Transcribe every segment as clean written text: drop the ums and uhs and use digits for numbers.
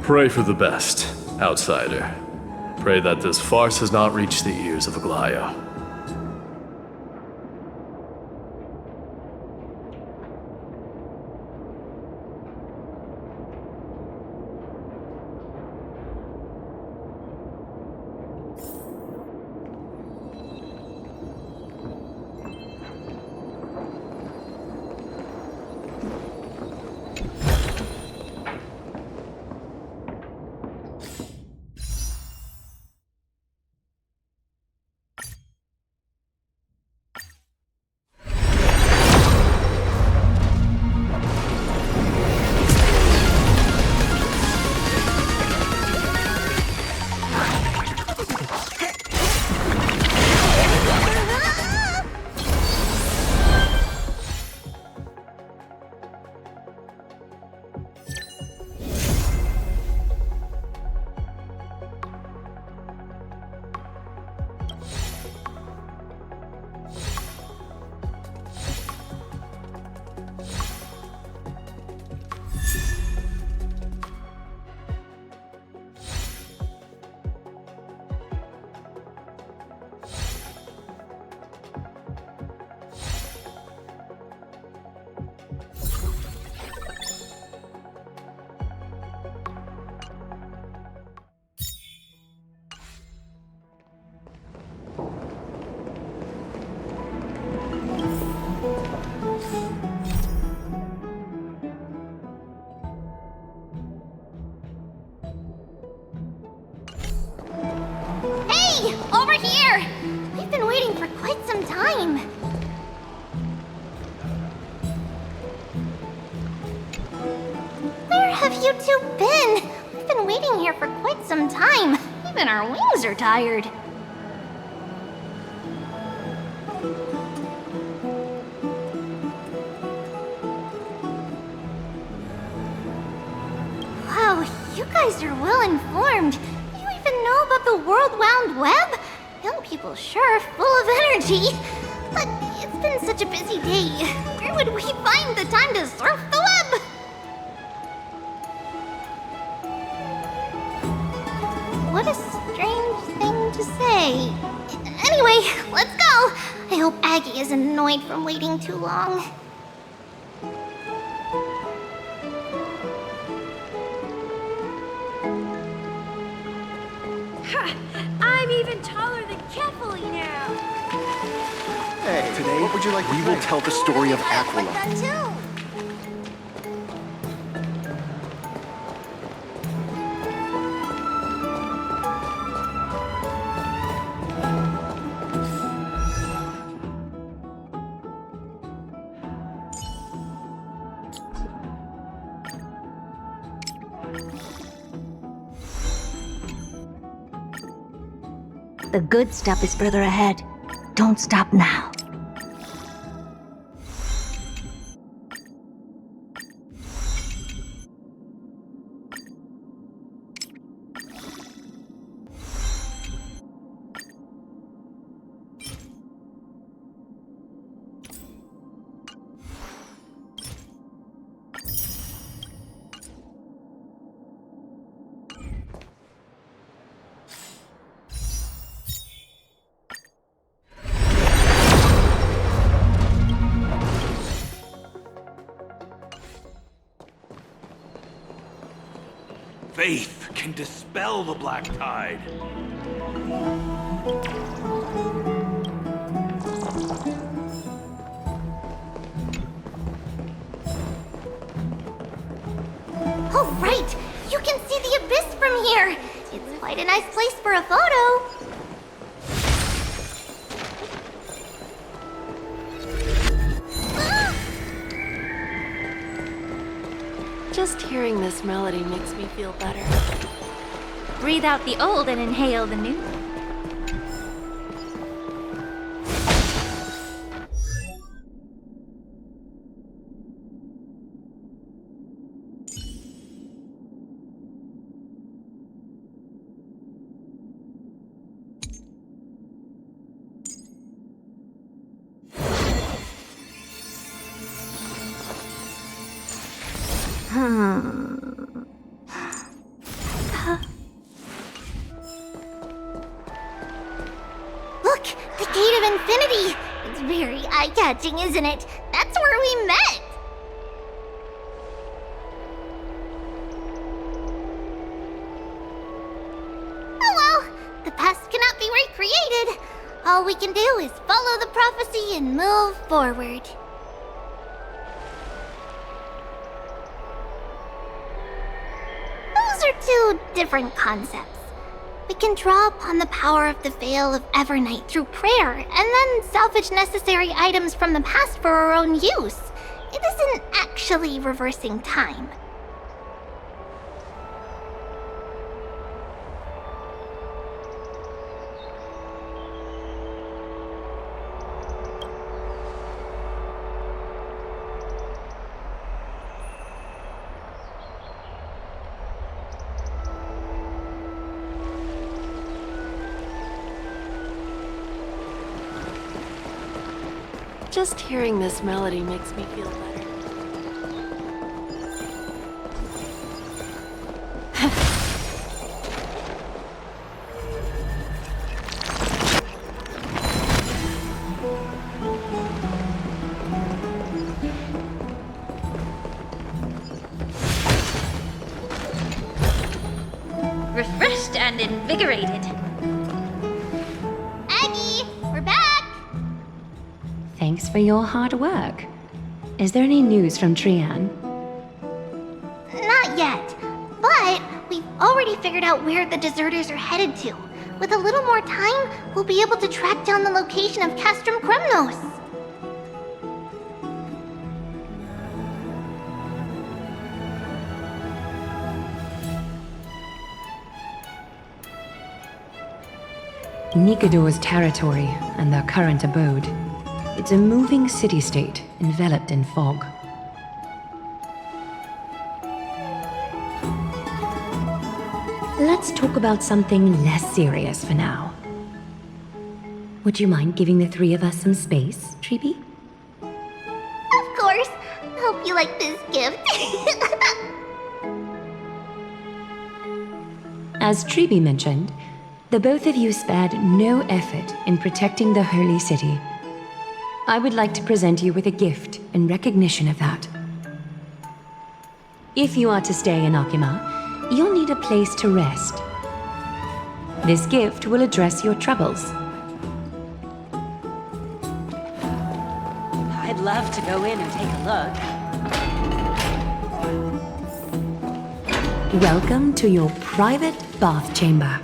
Pray for the best, outsider. Pray that this farce has not reached the ears of Aglaya. Over here! We've been waiting for quite some time. Where have you two been? We've been waiting here for quite some time. Even our wings are tired. Wow, you guys are well informed. You even know about the World Wound Web? Young people sure are full of energy. But it's been such a busy day. Where would we find the time to surf the web? What a strange thing to say. Anyway, let's go. I hope Aggie isn't annoyed from waiting too long. I'm even taller than Kefali now. Hey, today, what would you like? We will tell the story of Aquila. I like that too. The good stuff is further ahead. Don't stop now. Faith can dispel the black tide. Oh, right! You can see the abyss from here! It's quite a nice place for a photo. Just hearing this melody makes me feel better. Breathe out the old and inhale the new. city! It's very eye-catching, isn't it? That's where we met! Oh well, the past cannot be recreated. All we can do is follow the prophecy and move forward. Those are two different concepts. We can draw upon the power of the Veil of Evernight through prayer, and then salvage necessary items from the past for our own use. It isn't actually reversing time. Just hearing this melody makes me feel better. Refreshed and invigorated. Aggie, we're back! Thanks for your hard work. Is there any news from Trian? Not yet, but we've already figured out where the deserters are headed to. With a little more time, we'll be able to track down the location of Castrum Kremnos. Nikador's territory and their current abode. It's a moving city-state enveloped in fog. Let's talk about something less serious for now. Would you mind giving the three of us some space, Treeby? Of course. Hope you like this gift. As Treeby mentioned, the both of you spared no effort in protecting the holy city. I would like to present you with a gift in recognition of that. If you are to stay in Akima, you'll need a place to rest. This gift will address your troubles. I'd love to go in and take a look. Welcome to your private bath chamber.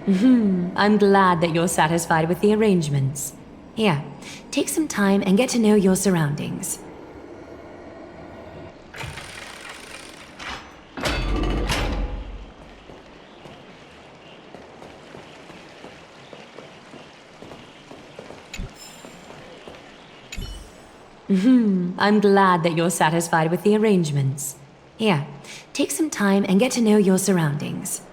I'm glad that you're satisfied with the arrangements. Here, take some time and get to know your surroundings. I'm glad that you're satisfied with the arrangements. Here, take some time and get to know your surroundings.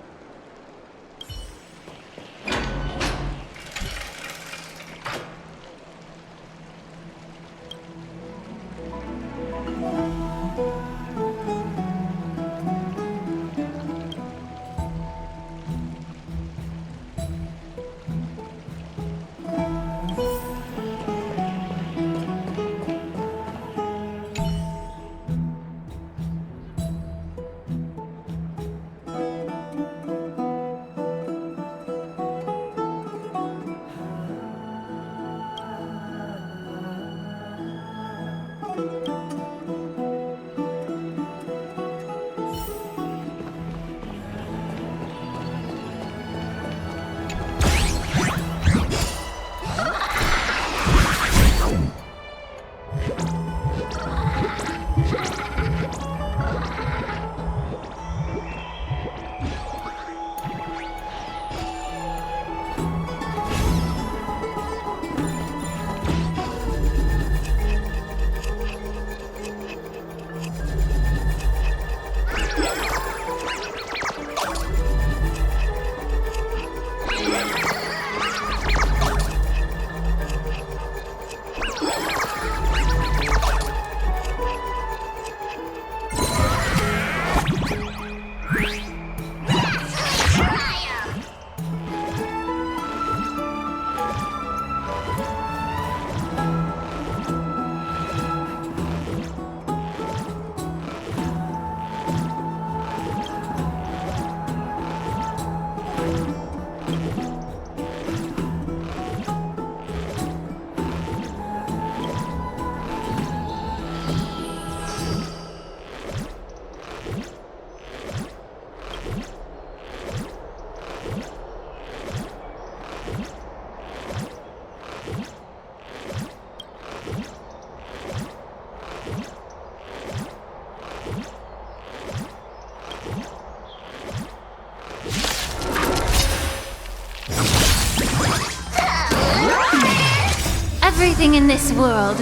Everything in this world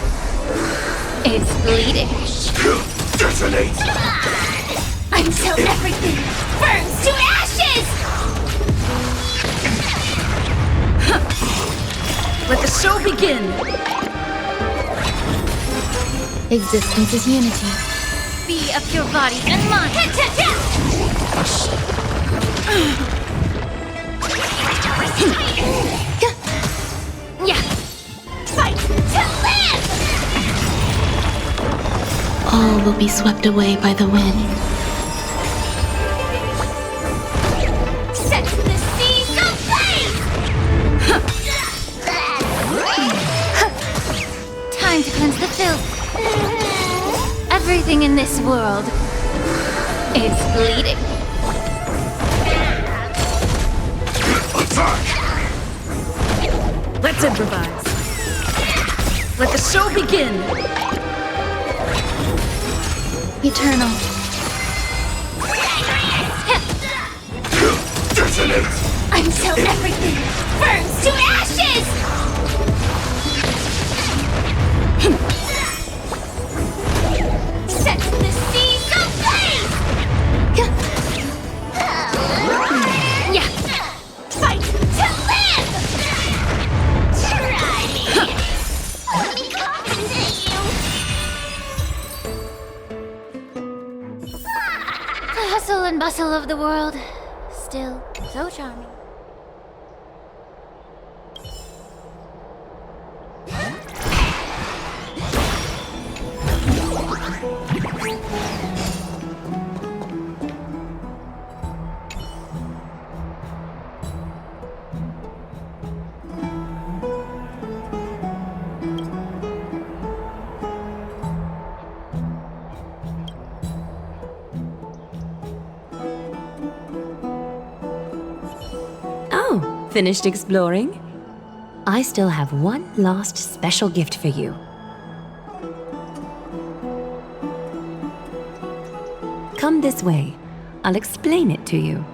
is bleeding. Detonate! Until everything burns to ashes! Let the show begin! Existence is unity. Be of your body and mind! Yeah. Fight to live! All will be swept away by the wind. Set the seas ablaze! Time to cleanse the filth. Everything in this world is bleeding. Attack! Let's improvise. Let the show begin! Eternal. Detonate! Until everything burns to ashes! Set the seas ablaze! Yeah! Fight to live! Try me! Let me compensate you! The hustle and bustle of the world, still so charming. Oh, finished exploring? I still have one last special gift for you. Come this way. I'll explain it to you.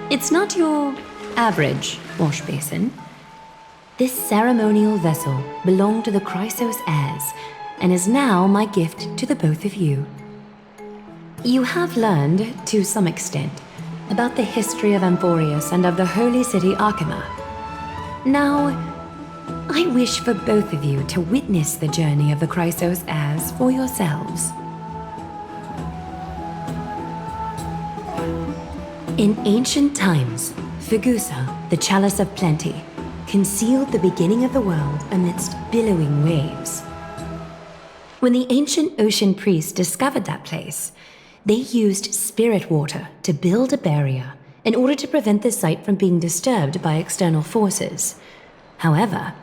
It's not your average wash basin. This ceremonial vessel belonged to the Chrysos heirs and is now my gift to the both of you. You have learned, to some extent, about the history of Amphorius and of the holy city Archima. Now, I wish for both of you to witness the journey of the Chrysos heirs for yourselves. In ancient times, Fegusa, the Chalice of Plenty, concealed the beginning of the world amidst billowing waves. When the ancient ocean priests discovered that place, they used spirit water to build a barrier in order to prevent the site from being disturbed by external forces. However,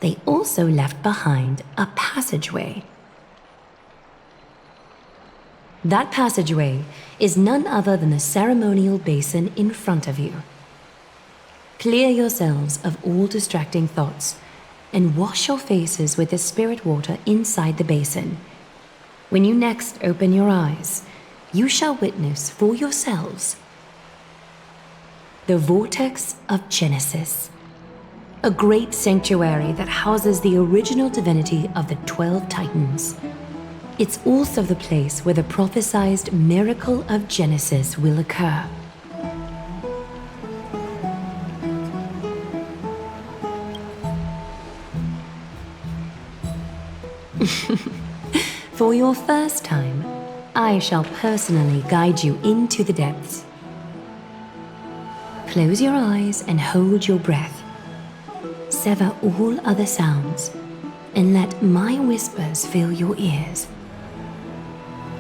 they also left behind a passageway. That passageway is none other than the ceremonial basin in front of you. Clear yourselves of all distracting thoughts and wash your faces with the spirit water inside the basin. When you next open your eyes, you shall witness for yourselves the Vortex of Genesis, a great sanctuary that houses the original divinity of the 12 Titans. It's also the place where the prophesied miracle of Genesis will occur. For your first time, I shall personally guide you into the depths. Close your eyes and hold your breath. Sever all other sounds and let my whispers fill your ears.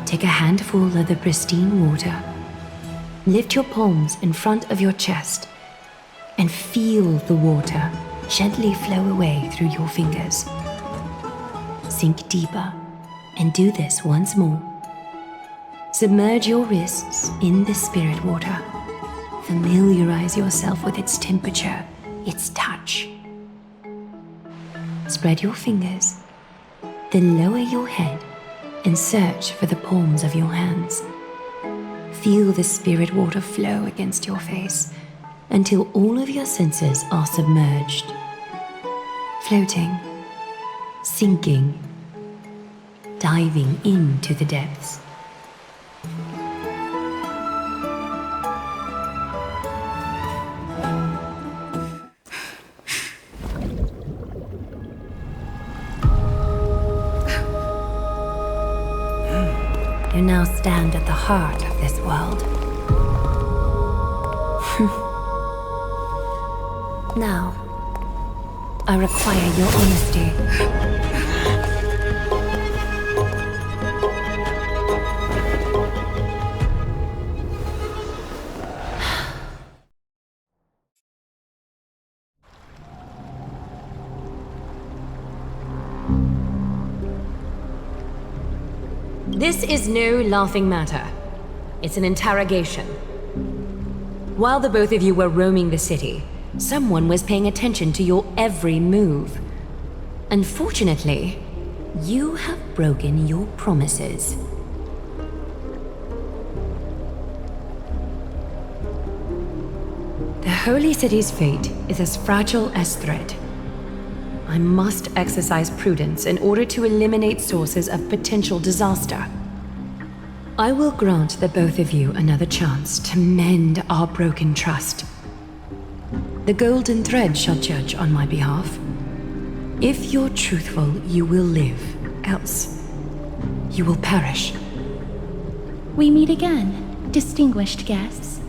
Take a handful of the pristine water. Lift your palms in front of your chest and feel the water gently flow away through your fingers. Sink deeper and do this once more. Submerge your wrists in the spirit water. Familiarize yourself with its temperature, its touch. Spread your fingers, then lower your head and search for the palms of your hands. Feel the spirit water flow against your face until all of your senses are submerged. Floating, sinking, diving into the depths. You now stand at the heart of this world. Now, I require your honesty. This is no laughing matter. It's an interrogation. While the both of you were roaming the city, someone was paying attention to your every move. Unfortunately, you have broken your promises. The Holy City's fate is as fragile as thread. I must exercise prudence in order to eliminate sources of potential disaster. I will grant the both of you another chance to mend our broken trust. The golden thread shall judge on my behalf. If you're truthful, you will live. Else, you will perish. We meet again, distinguished guests.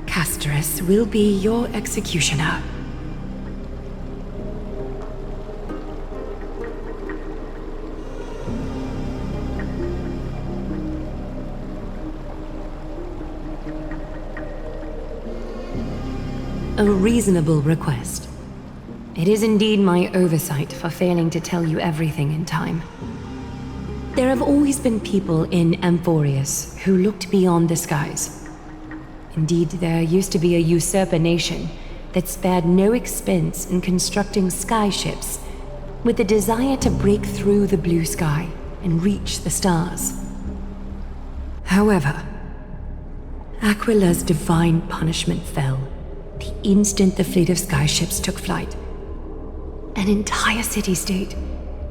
Casterus will be your executioner. A reasonable request. It is indeed my oversight for failing to tell you everything in time. There have always been people in Amphorius who looked beyond the skies. Indeed, there used to be a usurper nation that spared no expense in constructing skyships with the desire to break through the blue sky and reach the stars. However, Aquila's divine punishment fell the instant the fleet of skyships took flight. An entire city-state,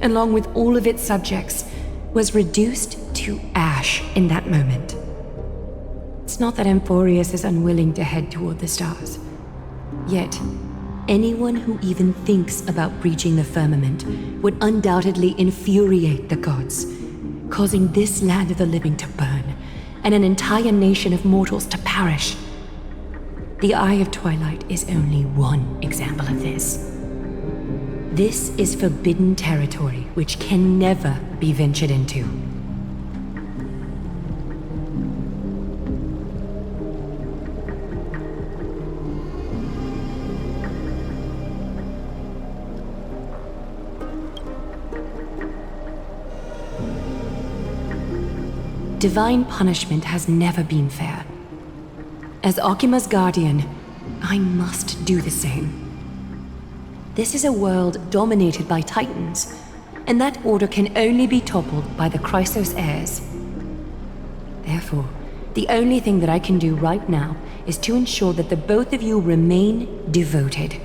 along with all of its subjects, was reduced to ash in that moment. It's not that Amphorius is unwilling to head toward the stars. Yet, anyone who even thinks about breaching the firmament would undoubtedly infuriate the gods, causing this land of the living to burn, and an entire nation of mortals to perish. The Eye of Twilight is only one example of this. This is forbidden territory which can never be ventured into. Divine punishment has never been fair. As Okima's guardian, I must do the same. This is a world dominated by Titans, and that order can only be toppled by the Chrysos heirs. Therefore, the only thing that I can do right now is to ensure that the both of you remain devoted.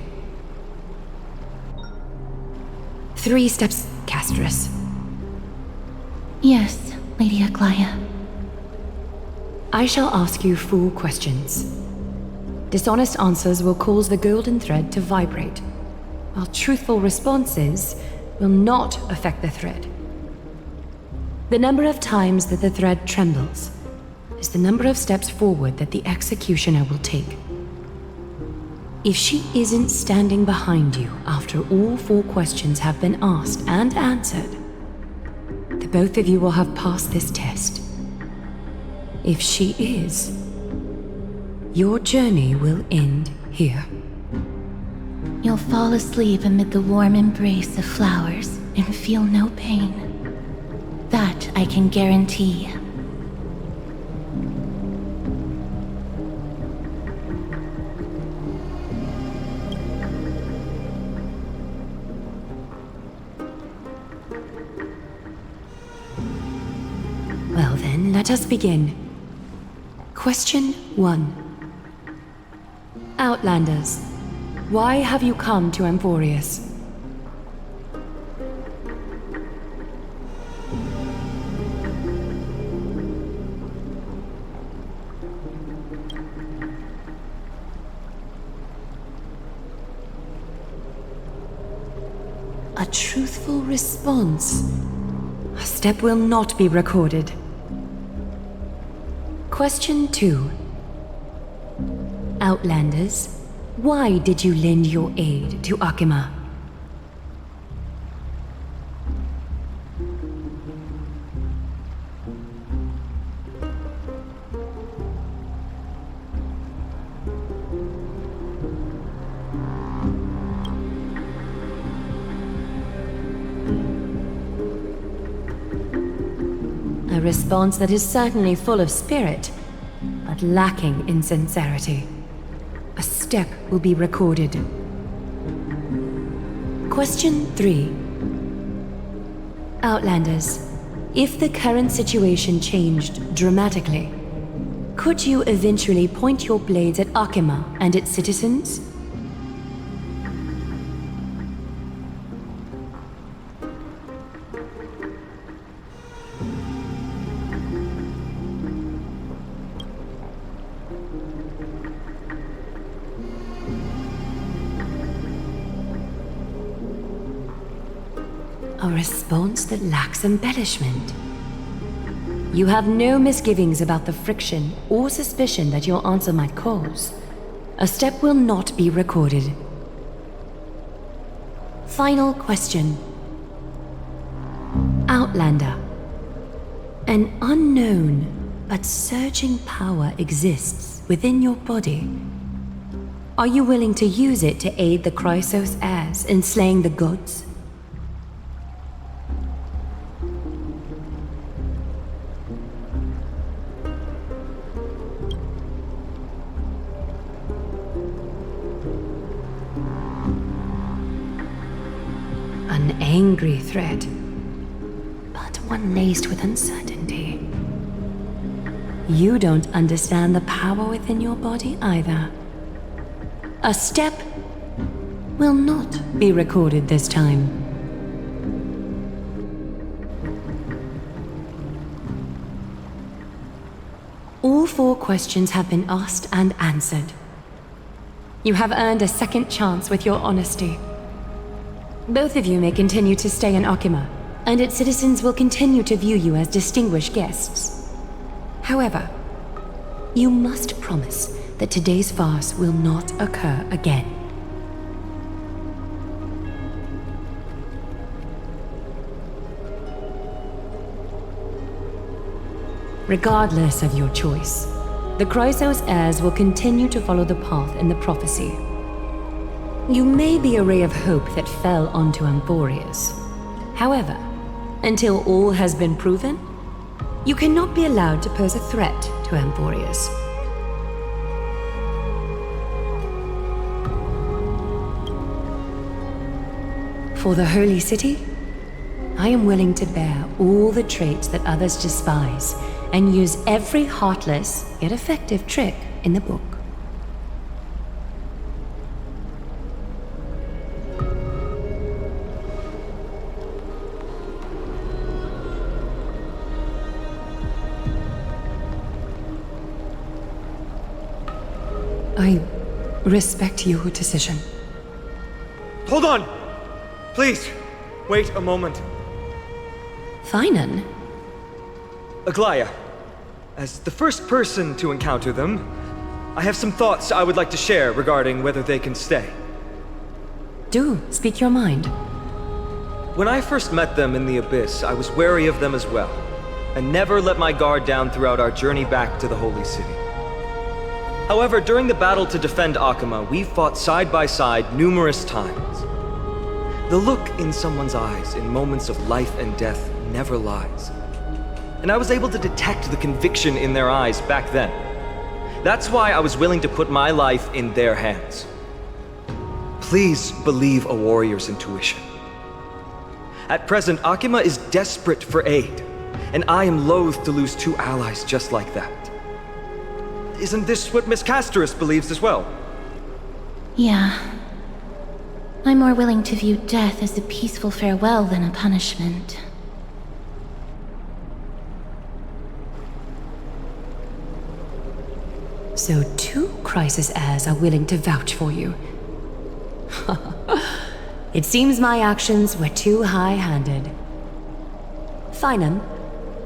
3 steps, Casterus. Yes, Lady Aglaia. I shall ask you 4 questions. Dishonest answers will cause the golden thread to vibrate, while truthful responses will not affect the thread. The number of times that the thread trembles is the number of steps forward that the executioner will take. If she isn't standing behind you after all 4 questions have been asked and answered, the both of you will have passed this test. If she is, your journey will end here. You'll fall asleep amid the warm embrace of flowers and feel no pain. That I can guarantee. Well then, let us begin. Question 1. Outlanders, why have you come to Emporius? A truthful response. A step will not be recorded. Question 2. Outlanders, why did you lend your aid to Akima? A response that is certainly full of spirit, but lacking in sincerity. A step will be recorded. Question 3. Outlanders, if the current situation changed dramatically, could you eventually point your blades at Akima and its citizens? A response that lacks embellishment. You have no misgivings about the friction or suspicion that your answer might cause. A step will not be recorded. Final question. Outlander. An unknown but surging power exists within your body. Are you willing to use it to aid the Chrysos heirs in slaying the gods? An angry threat, but one laced with uncertainty. You don't understand the power within your body either. A step will not be recorded this time. All 4 questions have been asked and answered. You have earned a second chance with your honesty. Both of you may continue to stay in Akima, and its citizens will continue to view you as distinguished guests. However, you must promise that today's farce will not occur again. Regardless of your choice, the Chrysos heirs will continue to follow the path in the prophecy. You may be a ray of hope that fell onto Emporius. However, until all has been proven, you cannot be allowed to pose a threat to Emporius. For the Holy City, I am willing to bear all the traits that others despise and use every heartless yet effective trick in the book. I respect your decision. Hold on! Please, wait a moment. Finan? Aglaya, as the first person to encounter them, I have some thoughts I would like to share regarding whether they can stay. Do speak your mind. When I first met them in the Abyss, I was wary of them as well, and never let my guard down throughout our journey back to the Holy City. However, during the battle to defend Akama, we fought side by side numerous times. The look in someone's eyes in moments of life and death never lies. And I was able to detect the conviction in their eyes back then. That's why I was willing to put my life in their hands. Please believe a warrior's intuition. At present, Akima is desperate for aid, and I am loath to lose two allies just like that. Isn't this what Miss Casterus believes as well? Yeah. I'm more willing to view death as a peaceful farewell than a punishment. So 2 crisis heirs are willing to vouch for you. It seems my actions were too high-handed. Finam,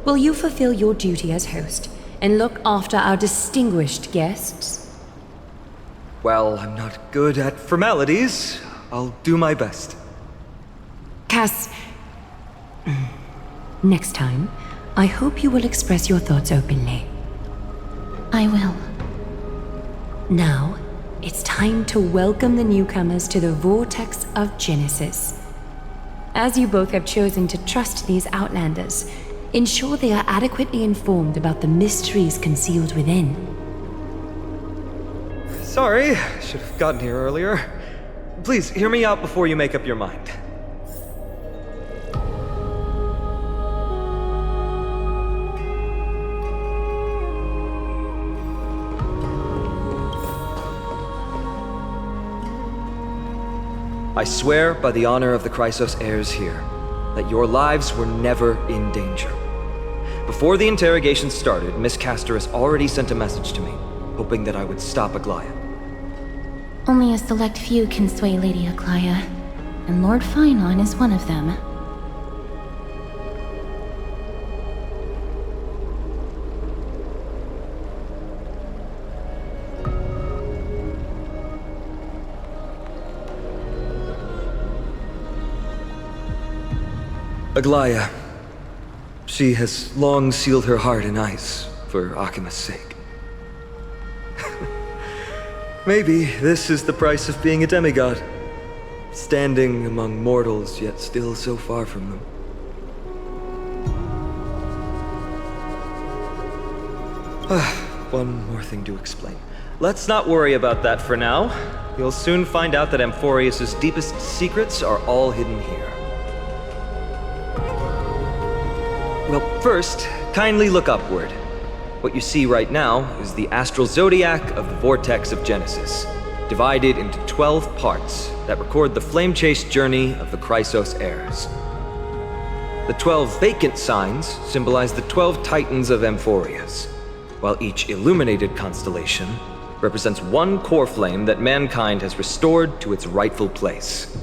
will you fulfill your duty as host and look after our distinguished guests? Well, I'm not good at formalities. I'll do my best. Cass, next time, I hope you will express your thoughts openly. I will. Now, it's time to welcome the newcomers to the Vortex of Genesis. As you both have chosen to trust these Outlanders, ensure they are adequately informed about the mysteries concealed within. Sorry, should have gotten here earlier. Please, hear me out before you make up your mind. I swear by the honor of the Chrysos heirs here, that your lives were never in danger. Before the interrogation started, Miss Casterus already sent a message to me, hoping that I would stop Aglaya. Only a select few can sway Lady Aglaya, and Lord Finon is one of them. Aglaya. She has long sealed her heart in ice for Akima's sake. Maybe this is the price of being a demigod. Standing among mortals, yet still so far from them. One more thing to explain. Let's not worry about that for now. You'll soon find out that Amphorius's deepest secrets are all hidden here. Well, first, kindly look upward. What you see right now is the astral zodiac of the Vortex of Genesis, divided into 12 parts that record the flame-chased journey of the Chrysos heirs. The 12 vacant signs symbolize the 12 titans of Amphorius, while each illuminated constellation represents one core flame that mankind has restored to its rightful place.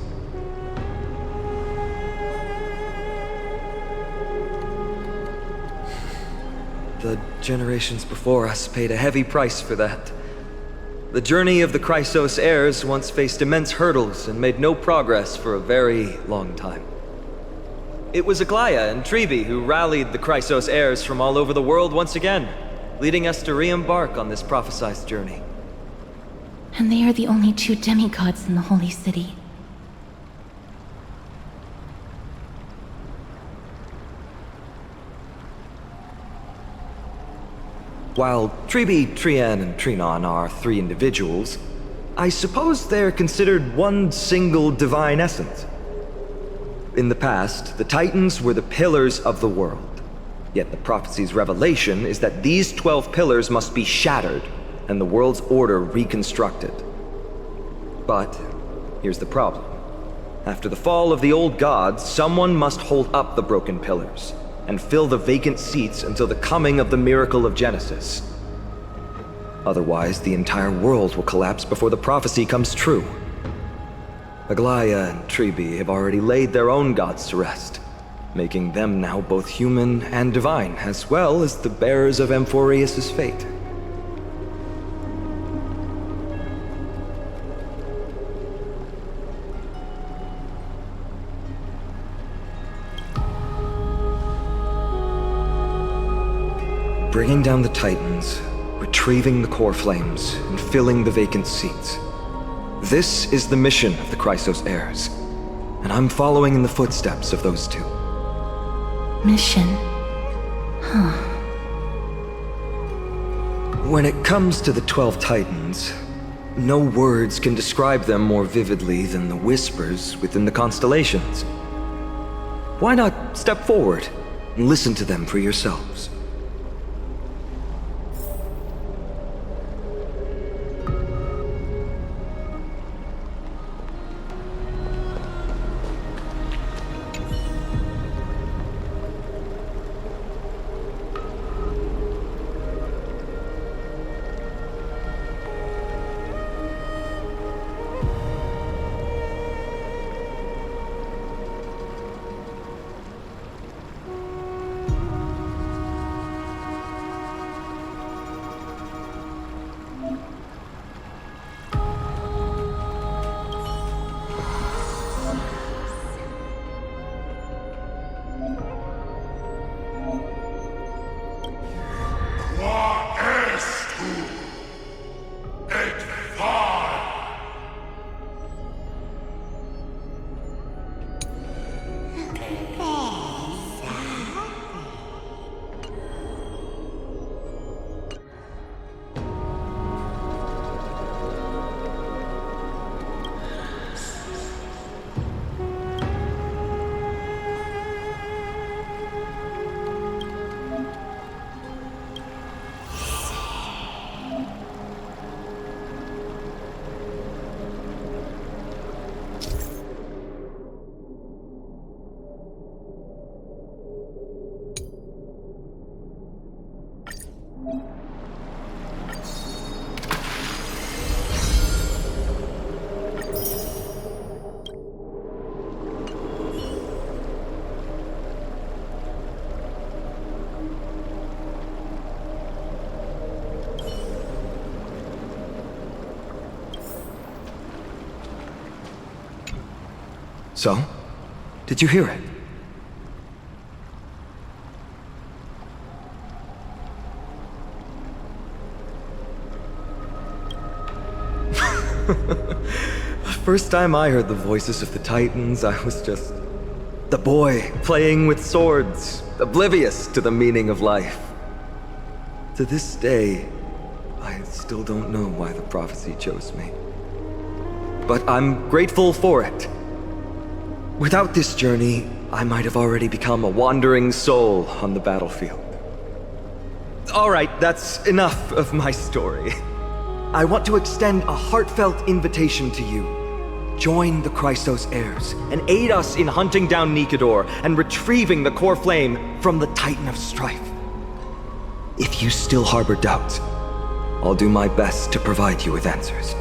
The generations before us paid a heavy price for that. The journey of the Chrysos heirs once faced immense hurdles and made no progress for a very long time. It was Aglaya and Tribi who rallied the Chrysos heirs from all over the world once again, leading us to re-embark on this prophesized journey. And they are the only 2 demigods in the Holy City. While Tribi, Trian, and Trinon are 3 individuals, I suppose they're considered one single divine essence. In the past, the Titans were the pillars of the world. Yet the prophecy's revelation is that these 12 pillars must be shattered and the world's order reconstructed. But here's the problem. After the fall of the old gods, someone must hold up the broken pillars and fill the vacant seats until the coming of the miracle of Genesis. Otherwise, the entire world will collapse before the prophecy comes true. Aglaya and Tribi have already laid their own gods to rest, making them now both human and divine, as well as the bearers of Amphorius' fate. Bringing down the Titans retrieving the core flames and filling the vacant seats. This is the mission of the Chrysos heirs, and I'm following in the footsteps of those two. Mission. Huh. When it comes to the 12 Titans, no words can describe them more vividly than the whispers within the constellations. Why not step forward and listen to them for yourselves? So, did you hear it? The first time I heard the voices of the Titans, I was just the boy playing with swords, oblivious to the meaning of life. To this day, I still don't know why the prophecy chose me. But I'm grateful for it. Without this journey, I might have already become a wandering soul on the battlefield. All right, that's enough of my story. I want to extend a heartfelt invitation to you. Join the Chrysos heirs and aid us in hunting down Nikedor and retrieving the core flame from the Titan of Strife. If you still harbor doubts, I'll do my best to provide you with answers.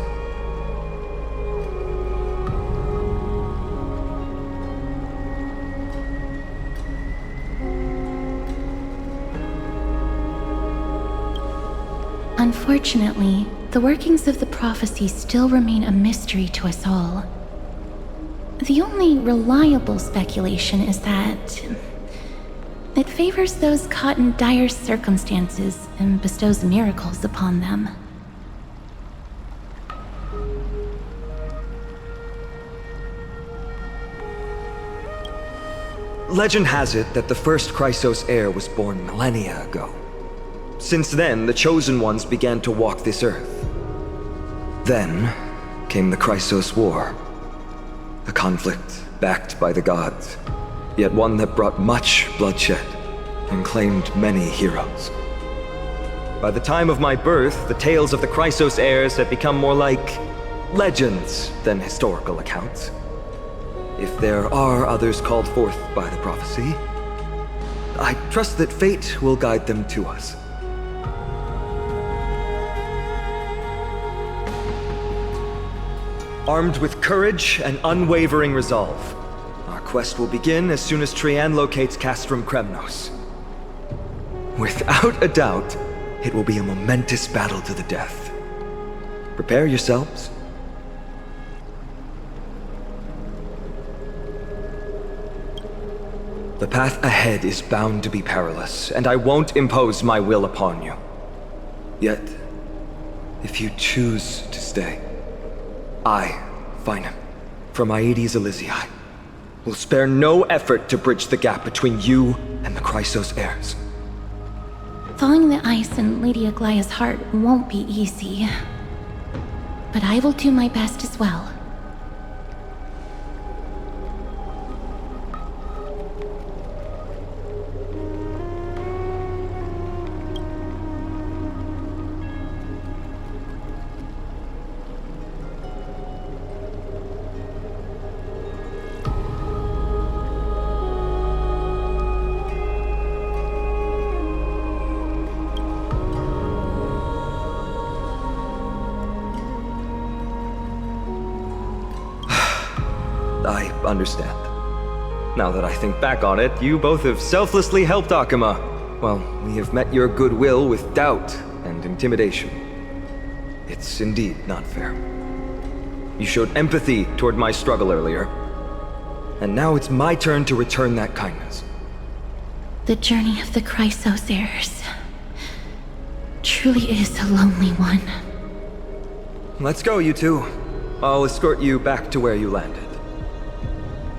Unfortunately, the workings of the prophecy still remain a mystery to us all. The only reliable speculation is that it favors those caught in dire circumstances and bestows miracles upon them. Legend has it that the first Chrysos heir was born millennia ago. Since then, the Chosen Ones began to walk this earth. Then came the Chrysos War. A conflict backed by the gods, yet one that brought much bloodshed and claimed many heroes. By the time of my birth, the tales of the Chrysos heirs had become more like legends than historical accounts. If there are others called forth by the prophecy, I trust that fate will guide them to us. Armed with courage and unwavering resolve, our quest will begin as soon as Trian locates Castrum Kremnos. Without a doubt, it will be a momentous battle to the death. Prepare yourselves. The path ahead is bound to be perilous, and I won't impose my will upon you. Yet, if you choose to stay, I, Finam, from Aedes Elysiae, will spare no effort to bridge the gap between you and the Chrysos heirs. Thawing the ice in Lady Aglaya's heart won't be easy. But I will do my best as well. I understand. Now that I think back on it, you both have selflessly helped Akuma. Well, we have met your goodwill with doubt and intimidation. It's indeed not fair. You showed empathy toward my struggle earlier, and now it's my turn to return that kindness. The journey of the Chrysos heirs truly is a lonely one. Let's go, you two. I'll escort you back to where you landed.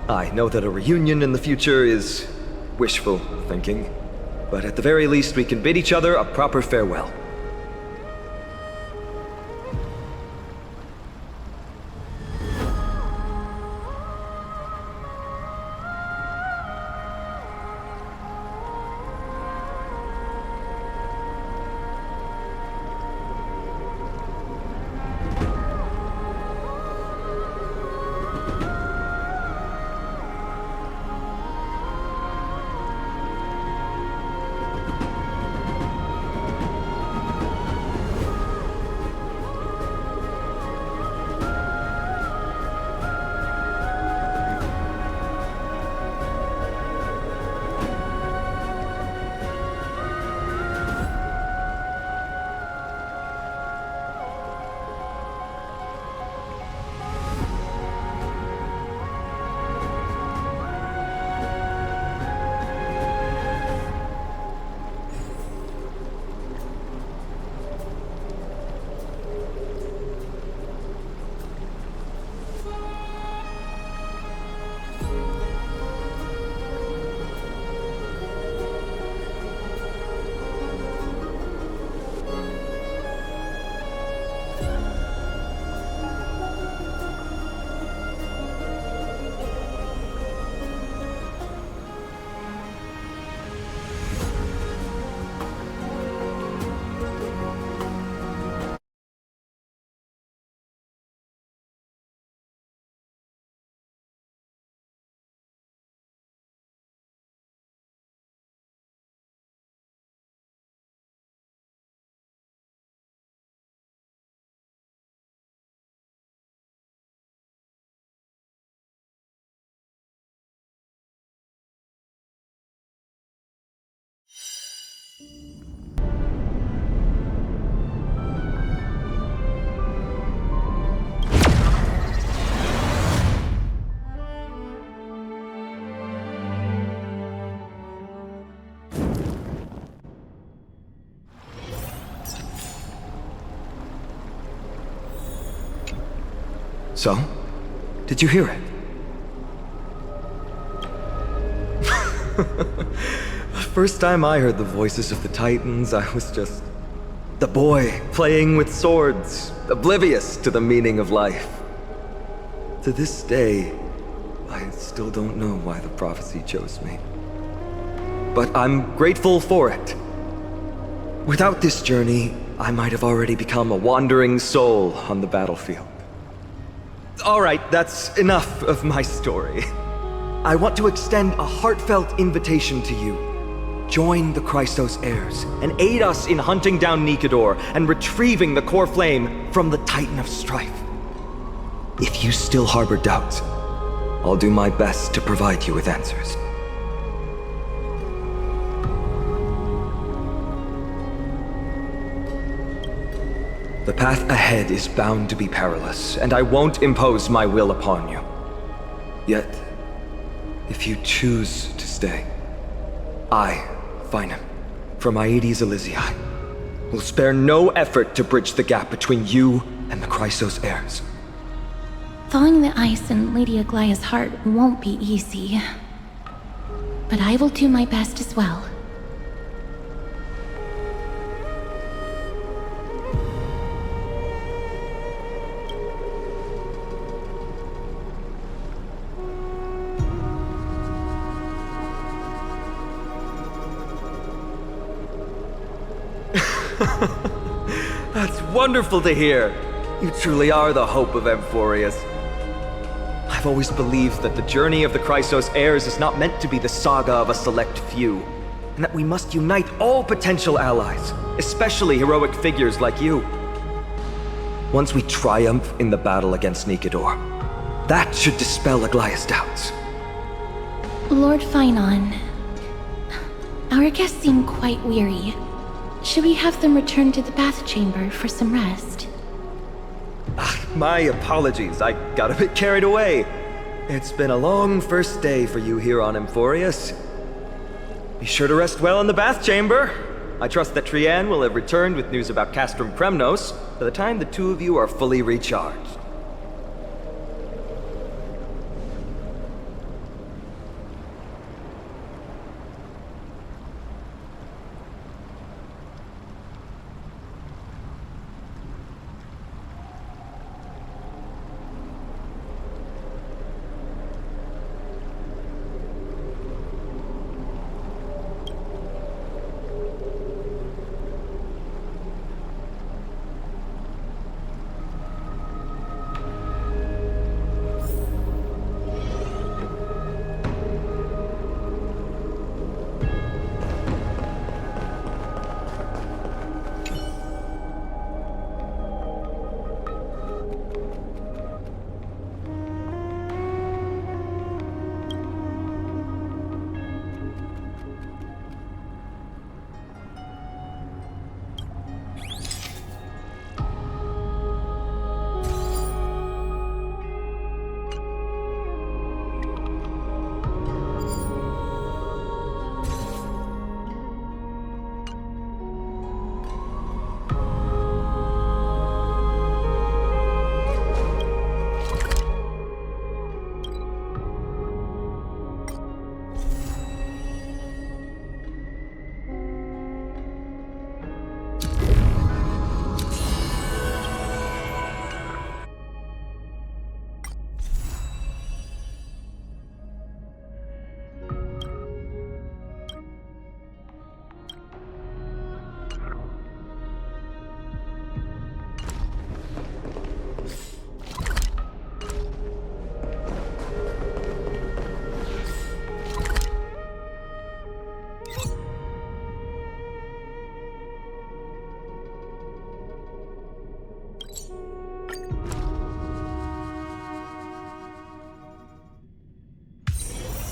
I know that a reunion in the future is wishful thinking, but at the very least we can bid each other a proper farewell. So, did you hear it? The first time I heard the voices of the Titans, I was just the boy playing with swords, oblivious to the meaning of life. To this day, I still don't know why the prophecy chose me. But I'm grateful for it. Without this journey, I might have already become a wandering soul on the battlefield. All right, that's enough of my story. I want to extend a heartfelt invitation to you. Join the Chrysos heirs and aid us in hunting down Nikador and retrieving the core flame from the Titan of Strife. If you still harbor doubts, I'll do my best to provide you with answers. The path ahead is bound to be perilous, and I won't impose my will upon you. Yet, if you choose to stay, I, Finam, from Aedes Elysiae, will spare no effort to bridge the gap between you and the Chrysos heirs. Thawing the ice in Lady Aglaya's heart won't be easy. But I will do my best as well. That's wonderful to hear. You truly are the hope of Amphorius. I've always believed that the journey of the Chrysos heirs is not meant to be the saga of a select few, and that we must unite all potential allies, especially heroic figures like you. Once we triumph in the battle against Nikedor, that should dispel Aglaya's doubts. Lord Finon, our guests seem quite weary. Should we have them return to the bath chamber for some rest? My apologies, I got a bit carried away. It's been a long first day for you here on Amphorius. Be sure to rest well in the bath chamber. I trust that Trianne will have returned with news about Castrum Kremnos by the time the two of you are fully recharged.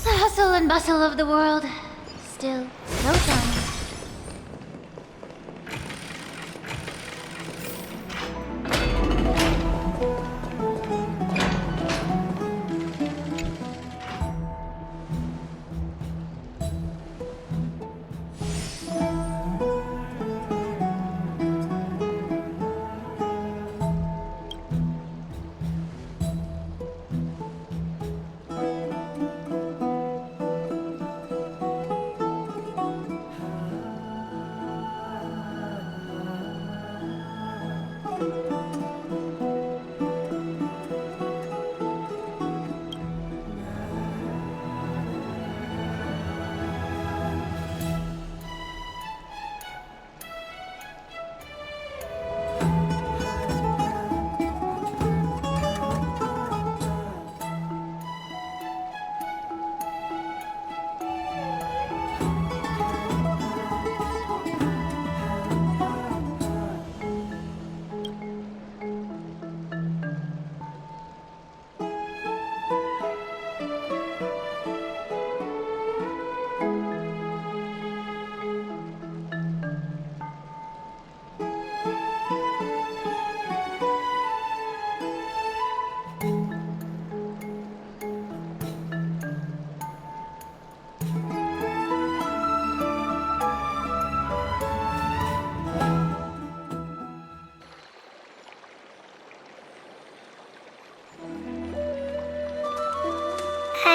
The hustle and bustle of the world. Still so charming.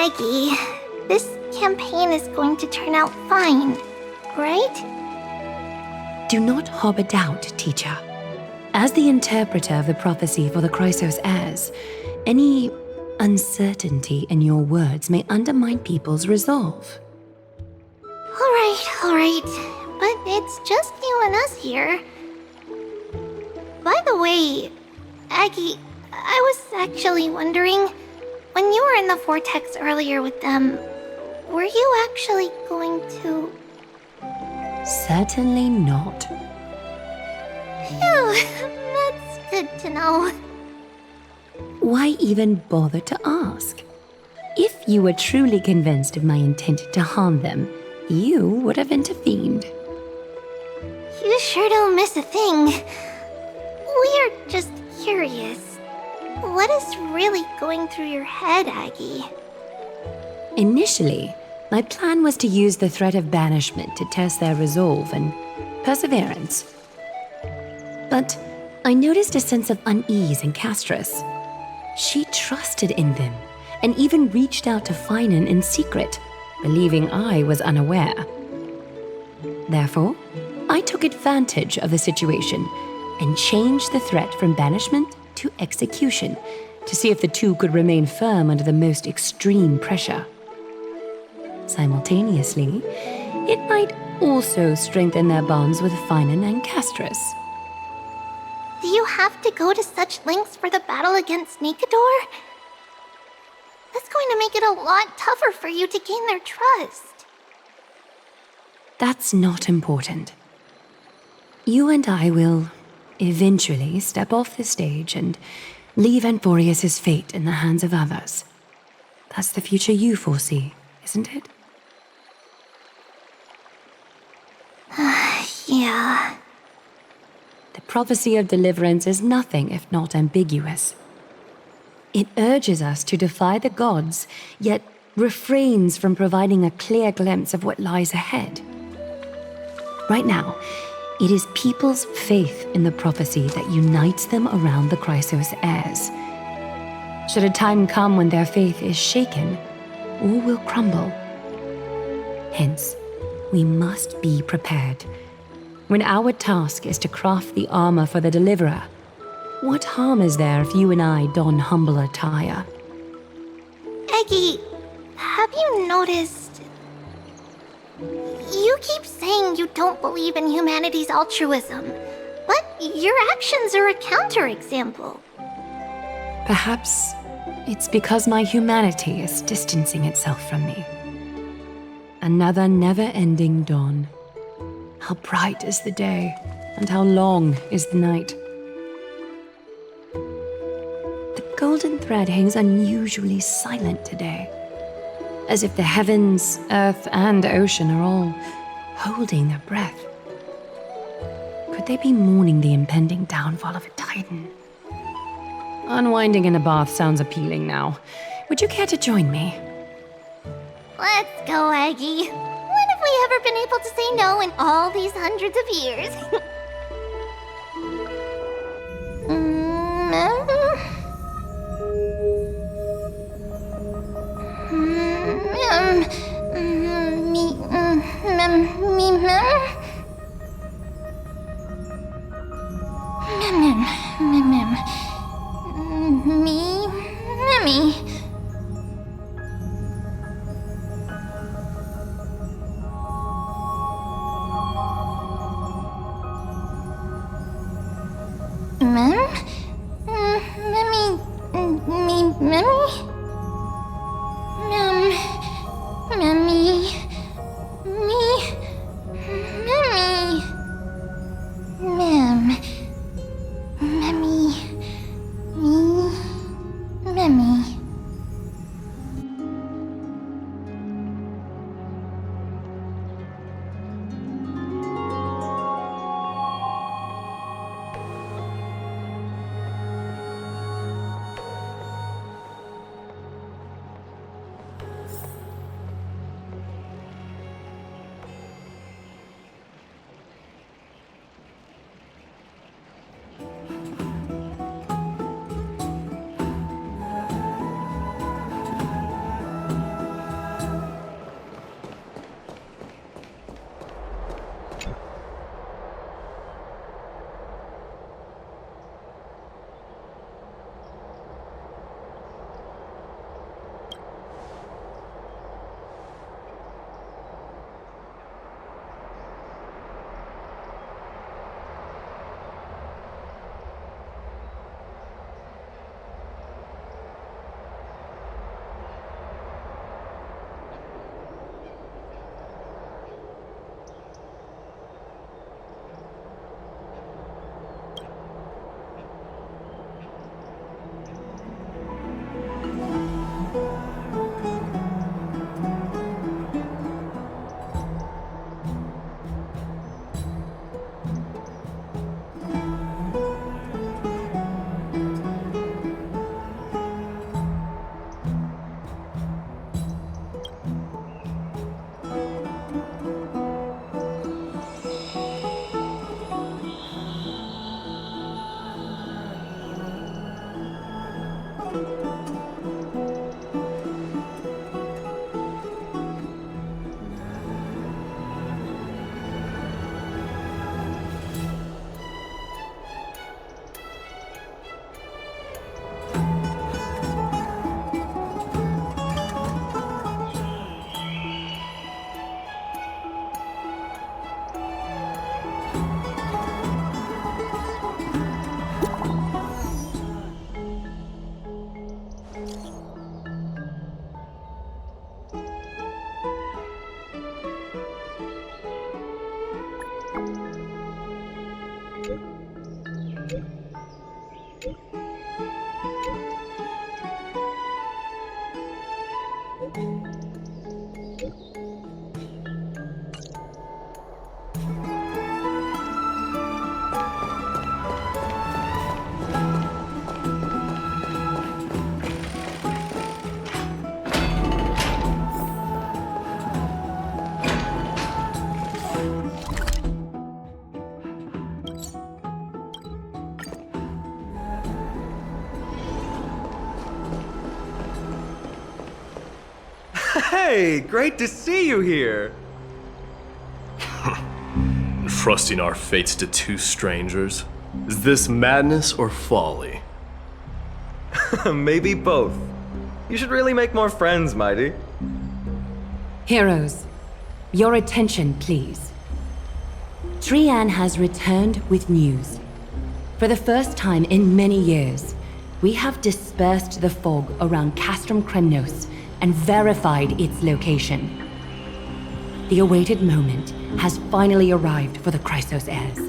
Aggie, this campaign is going to turn out fine, right? Do not harbor doubt, teacher. As the interpreter of the prophecy for the Chrysos heirs, any uncertainty in your words may undermine people's resolve. All right, but it's just you and us here. By the way, Aggie, I was actually wondering, when you were in the vortex earlier with them, were you actually going to... Certainly not. Phew, that's good to know. Why even bother to ask? If you were truly convinced of my intent to harm them, you would have intervened. You sure don't miss a thing. We're just curious. What is really going through your head, Aggie? Initially, my plan was to use the threat of banishment to test their resolve and perseverance. But I noticed a sense of unease in Castris. She trusted in them and even reached out to Finan in secret, believing I was unaware. Therefore, I took advantage of the situation and changed the threat from banishment to execution to see if the two could remain firm under the most extreme pressure. Simultaneously, it might also strengthen their bonds with Finan and Castris. Do you have to go to such lengths for the battle against Nikador? That's going to make it a lot tougher for you to gain their trust. That's not important. You and I will eventually step off the stage and leave Anforius' fate in the hands of others. That's the future you foresee, isn't it? Yeah. The prophecy of deliverance is nothing if not ambiguous. It urges us to defy the gods, yet refrains from providing a clear glimpse of what lies ahead. Right now, it is people's faith in the prophecy that unites them around the Chrysos heirs. Should a time come when their faith is shaken, all will crumble. Hence, we must be prepared. When our task is to craft the armor for the deliverer, what harm is there if you and I don humble attire? Aggie, have you noticed... You keep saying you don't believe in humanity's altruism, but your actions are a counterexample. Perhaps it's because my humanity is distancing itself from me. Another never-ending dawn. How bright is the day, and how long is the night. The golden thread hangs unusually silent today, as if the heavens, earth, and ocean are all holding their breath. Could they be mourning the impending downfall of a titan? Unwinding in a bath sounds appealing now. Would you care to join me? Let's go, Aggie. When have we ever been able to say no in all these hundreds of years? Hey, great to see you here. Entrusting our fates to two strangers? Is this madness or folly? Maybe both. You should really make more friends, Mighty. Heroes, your attention, please. Trian has returned with news. For the first time in many years, we have dispersed the fog around Castrum Kremnos and verified its location. The awaited moment has finally arrived for the Chrysos heirs.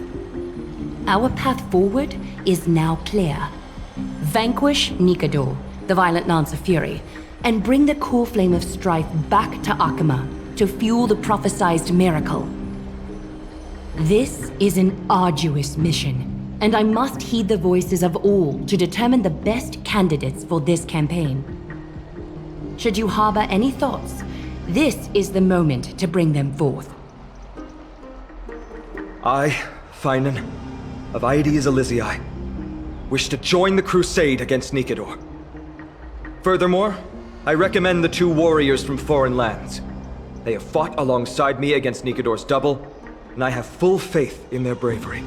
Our path forward is now clear. Vanquish Nikador, the violent Lance of Fury, and bring the core flame of strife back to Akama to fuel the prophesized miracle. This is an arduous mission, and I must heed the voices of all to determine the best candidates for this campaign. Should you harbor any thoughts, this is the moment to bring them forth. I, Finan, of Aedes Elysiae, wish to join the crusade against Nikador. Furthermore, I recommend the two warriors from foreign lands. They have fought alongside me against Nikador's double, and I have full faith in their bravery.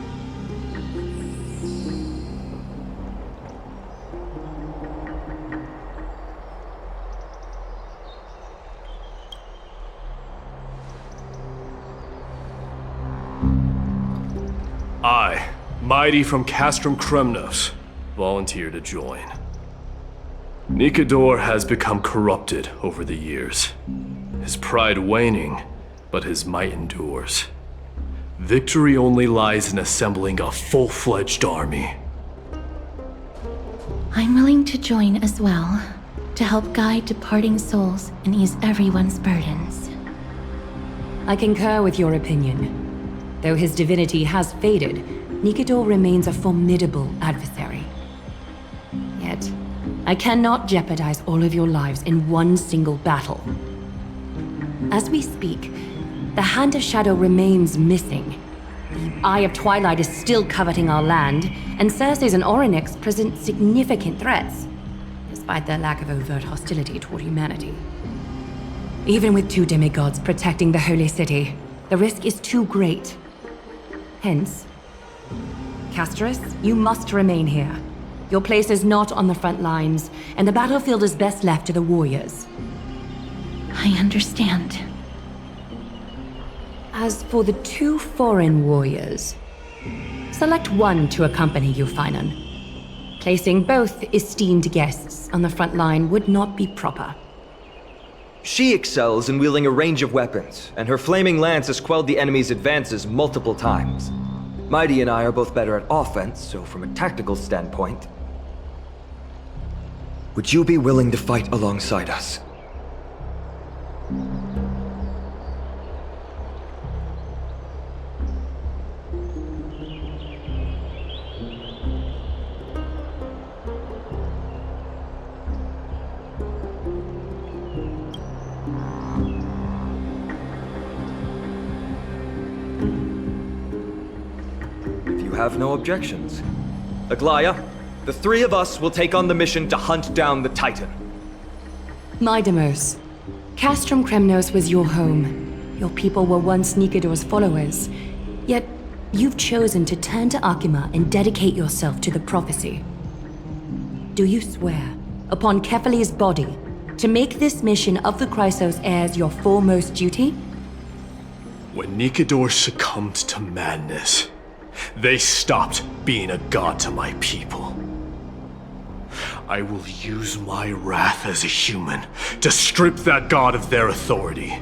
I, Mighty from Castrum Kremnos, volunteer to join. Nikador has become corrupted over the years. His pride waning, but his might endures. Victory only lies in assembling a full-fledged army. I'm willing to join as well, to help guide departing souls and ease everyone's burdens. I concur with your opinion. Though his divinity has faded, Nikador remains a formidable adversary. Yet, I cannot jeopardize all of your lives in one single battle. As we speak, the Hand of Shadow remains missing. The Eye of Twilight is still coveting our land, and Circes and Orynyx present significant threats, despite their lack of overt hostility toward humanity. Even with two demigods protecting the Holy City, the risk is too great. Hence, Castris, you must remain here. Your place is not on the front lines, and the battlefield is best left to the warriors. I understand. As for the two foreign warriors, select one to accompany you, Finan. Placing both esteemed guests on the front line would not be proper. She excels in wielding a range of weapons, and her flaming lance has quelled the enemy's advances multiple times. Mighty and I are both better at offense, so from a tactical standpoint... Would you be willing to fight alongside us? Have no objections. Aglaya, the three of us will take on the mission to hunt down the Titan. Mydamos, Castrum Kremnos was your home. Your people were once Nikador's followers. Yet, you've chosen to turn to Akima and dedicate yourself to the prophecy. Do you swear, upon Kefali's body, to make this mission of the Chrysos heirs your foremost duty? When Nikador succumbed to madness, they stopped being a god to my people. I will use my wrath as a human to strip that god of their authority.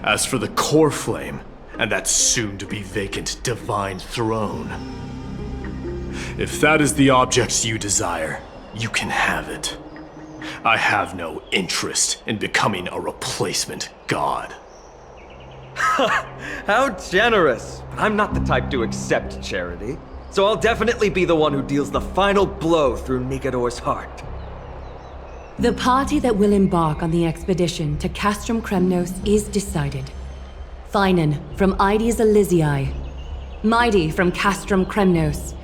As for the core flame and that soon-to-be vacant divine throne, If that is the object you desire, you can have it. I have no interest in becoming a replacement god. How generous! But I'm not the type to accept charity, so I'll definitely be the one who deals the final blow through Nikador's heart. The party that will embark on the expedition to Castrum Kremnos is decided. Finan from Ides Elysiae, Mighty from Castrum Kremnos,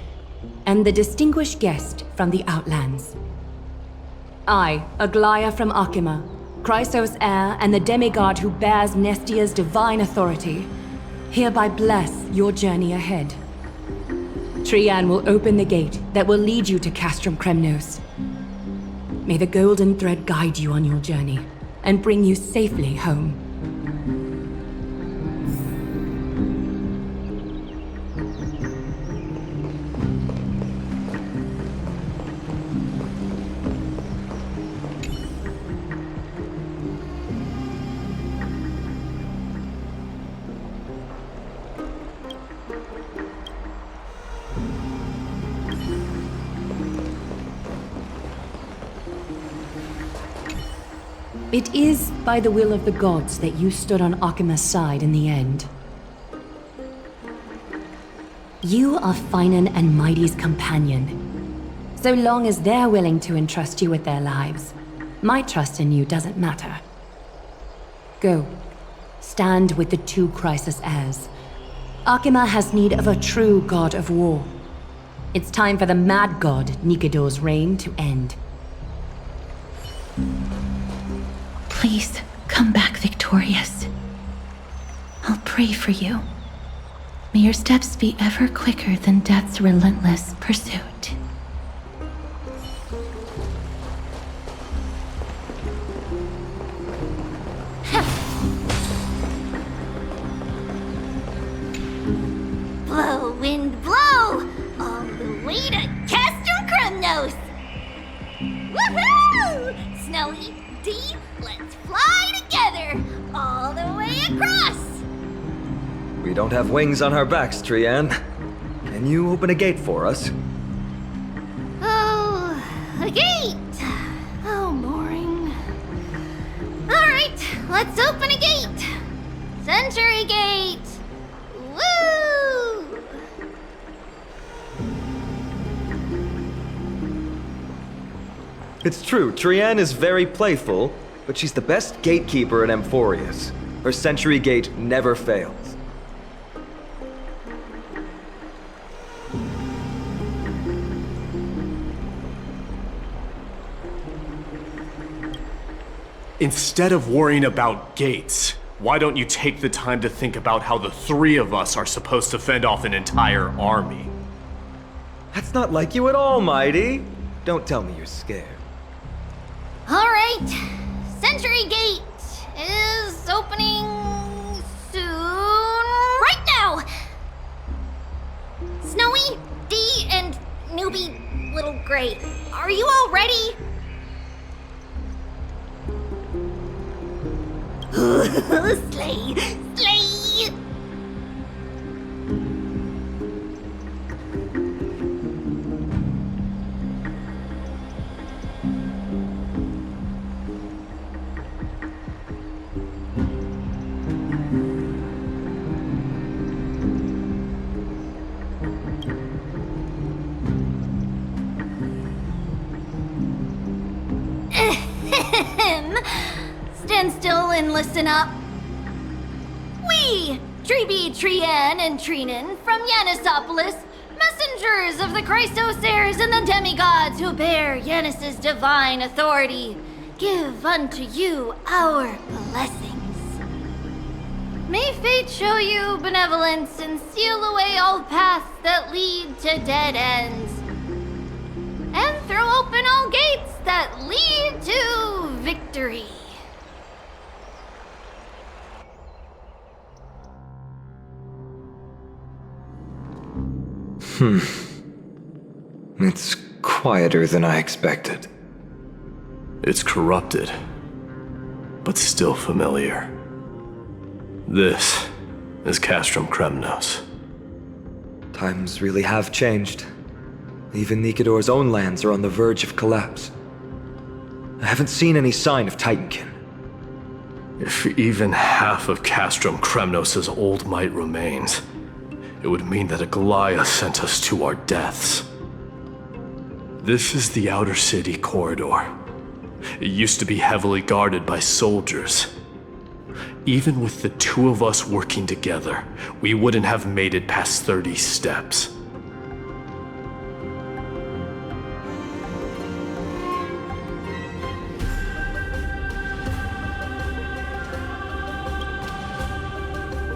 and the distinguished guest from the Outlands. I, Aglaia from Akima, Chrysos heir and the demigod who bears Nestia's divine authority, hereby bless your journey ahead. Trian will open the gate that will lead you to Castrum Kremnos. May the golden thread guide you on your journey and bring you safely home. It is by the will of the gods that you stood on Akima's side in the end. You are Finan and Mighty's companion. So long as they're willing to entrust you with their lives, my trust in you doesn't matter. Go. Stand with the two Chrysos heirs. Akima has need of a true god of war. It's time for the mad god Nikador's reign to end. Please, come back victorious. I'll pray for you. May your steps be ever quicker than death's relentless pursuit. Blow, wind, blow! All the way to Castrum Kremnos! Woohoo! Snowy, Dee, let's fly together! All the way across! We don't have wings on our backs, Trian. Can you open a gate for us? Oh, a gate! How boring. Alright, let's open a gate! Century Gate! Woo! It's true, Trian is very playful, but she's the best gatekeeper in Amphorius. Her Century Gate never fails. Instead of worrying about gates, why don't you take the time to think about how the three of us are supposed to fend off an entire army? That's not like you at all, Mighty. Don't tell me you're scared. Alright, Century Gate is opening soon. Right now! Snowy, Dee, and newbie Little Gray, are you all ready? Slay! Slay! Stand still and listen up. We, Treeby, Trian, and Trinan from Yanisopolis, messengers of the Chrysos heirs and the demigods who bear Yanis's divine authority, give unto you our blessings. May fate show you benevolence and seal away all paths that lead to dead ends, and throw open all gates that lead to victory. It's quieter than I expected. It's corrupted, but still familiar. This is Castrum Kremnos. Times really have changed. Even Nikador's own lands are on the verge of collapse. I haven't seen any sign of Titankin. If even half of Castrum Kremnos' old might remains, it would mean that a Goliath sent us to our deaths. This is the Outer City corridor. It used to be heavily guarded by soldiers. Even with the two of us working together, we wouldn't have made it past 30 steps.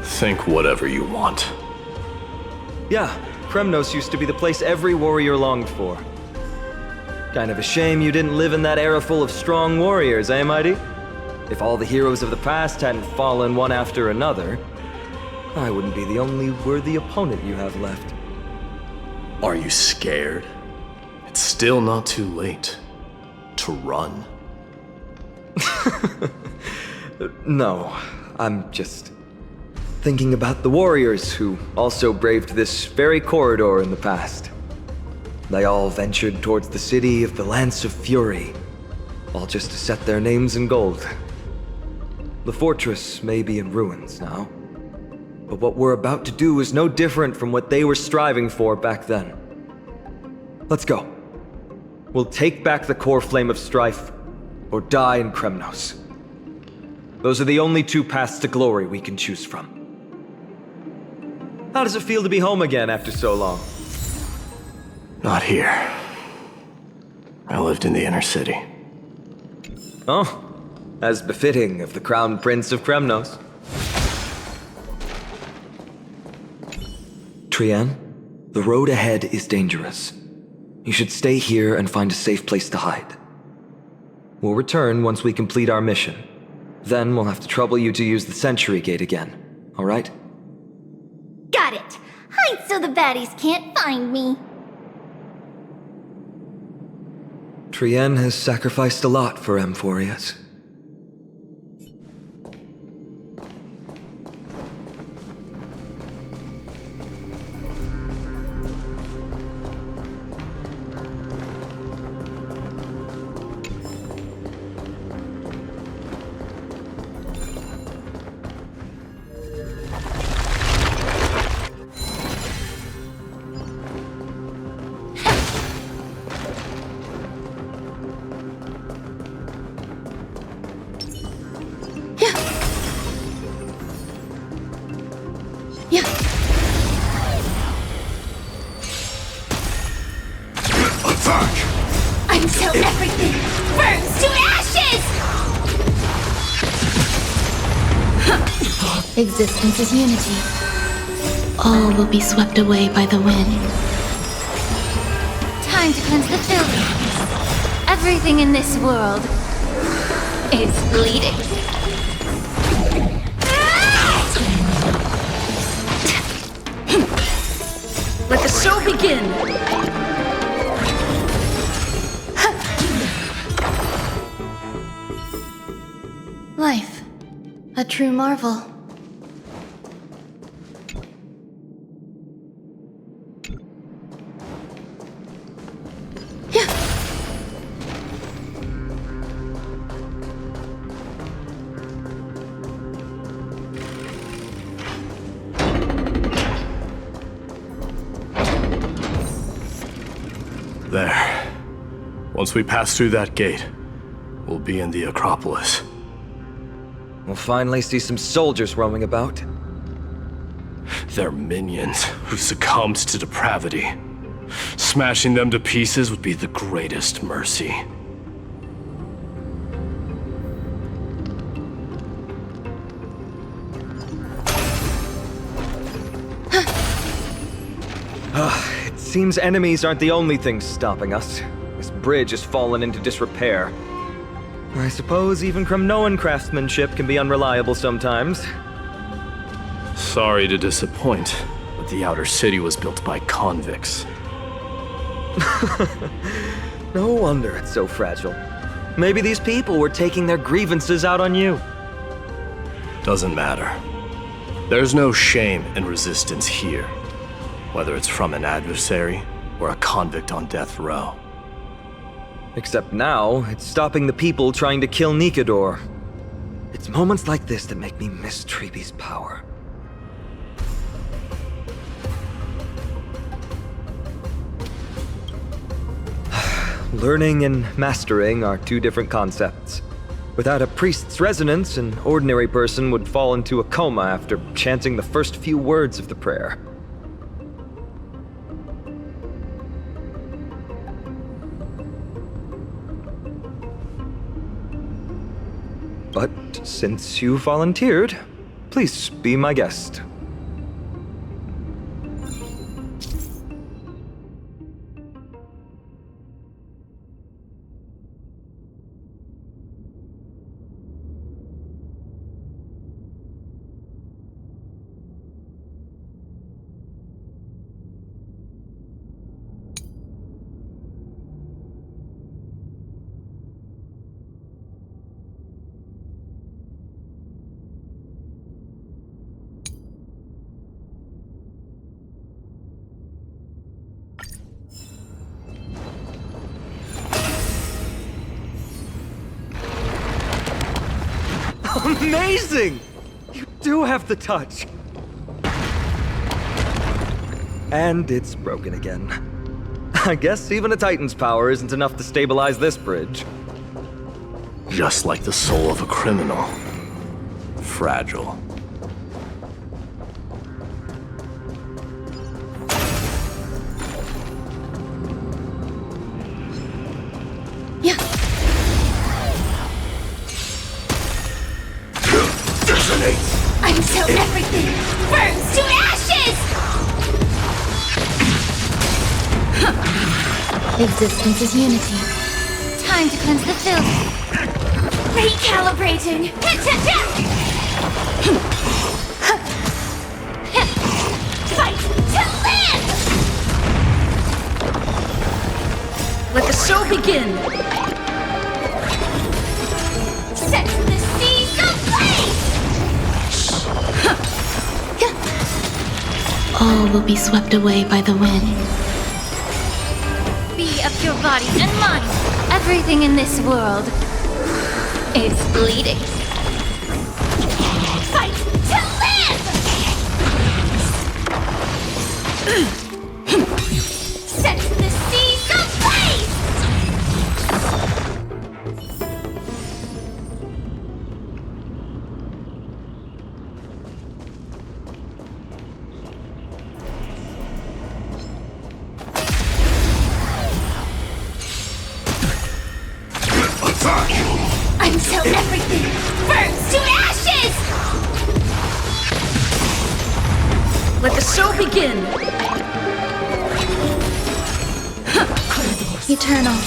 Think whatever you want. Yeah, Kremnos used to be the place every warrior longed for. Kind of a shame you didn't live in that era full of strong warriors, eh, Mighty? If all the heroes of the past hadn't fallen one after another, I wouldn't be the only worthy opponent you have left. Are you scared? It's still not too late to run. No, I'm just thinking about the warriors who also braved this very corridor in the past. They all ventured towards the city of the Lance of Fury, all just to set their names in gold. The fortress may be in ruins now, but what we're about to do is no different from what they were striving for back then. Let's go. We'll take back the core flame of strife, or die in Kremnos. Those are the only two paths to glory we can choose from. How does it feel to be home again after so long? Not here. I lived in the inner city. Oh, as befitting of the Crown Prince of Kremnos. Trian, the road ahead is dangerous. You should stay here and find a safe place to hide. We'll return once we complete our mission. Then we'll have to trouble you to use the Sentry Gate again, alright? Got it! Hide so the baddies can't find me! Trian has sacrificed a lot for Amphorius. Until everything burns to ashes! Existence is unity. All will be swept away by the wind. Time to cleanse the filth. Everything in this world is bleeding. Let the show begin! Life. A true marvel. There. Once we pass through that gate, we'll be in the Acropolis. We'll finally see some soldiers roaming about. They're minions who succumbed to depravity. Smashing them to pieces would be the greatest mercy. It seems enemies aren't the only things stopping us. This bridge has fallen into disrepair. I suppose even Kremnoan craftsmanship can be unreliable sometimes. Sorry to disappoint, but the outer city was built by convicts. No wonder it's so fragile. Maybe these people were taking their grievances out on you. Doesn't matter. There's no shame in resistance here, whether it's from an adversary or a convict on death row. Except now, it's stopping the people trying to kill Nikador. It's moments like this that make me miss Treebe's power. Learning and mastering are two different concepts. Without a priest's resonance, an ordinary person would fall into a coma after chanting the first few words of the prayer. But since you volunteered, please be my guest. Amazing! You do have the touch! And it's broken again. I guess even a Titan's power isn't enough to stabilize this bridge. Just like the soul of a criminal. Fragile. Until everything burns to ashes! Existence is unity. Time to cleanse the filth. Recalibrating! Fight to live! Let the show begin! Set the seas ablaze! All will be swept away by the wind. Be of your body and mind. Everything in this world is bleeding. Fight to live! Set the seas ablaze! Until everything burns to ashes! Let the show begin! Eternal.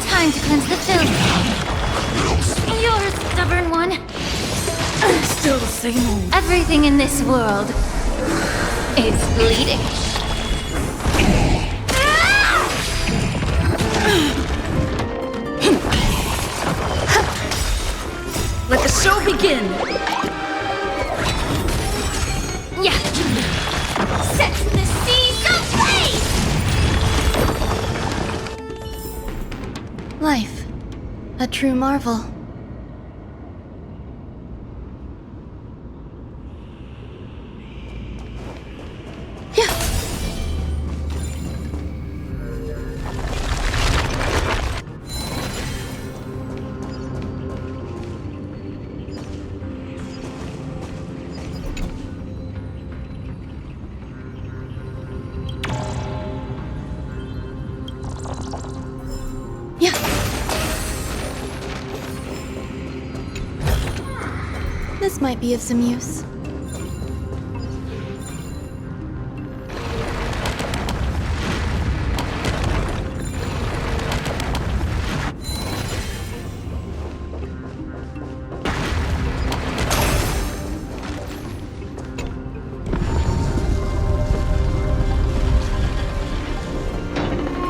Time to cleanse the filth. You're a stubborn one. Still the same old. Everything in this world is bleeding. Let the show begin! Yeah. Set the seas ablaze! Life. A true marvel. This might be of some use.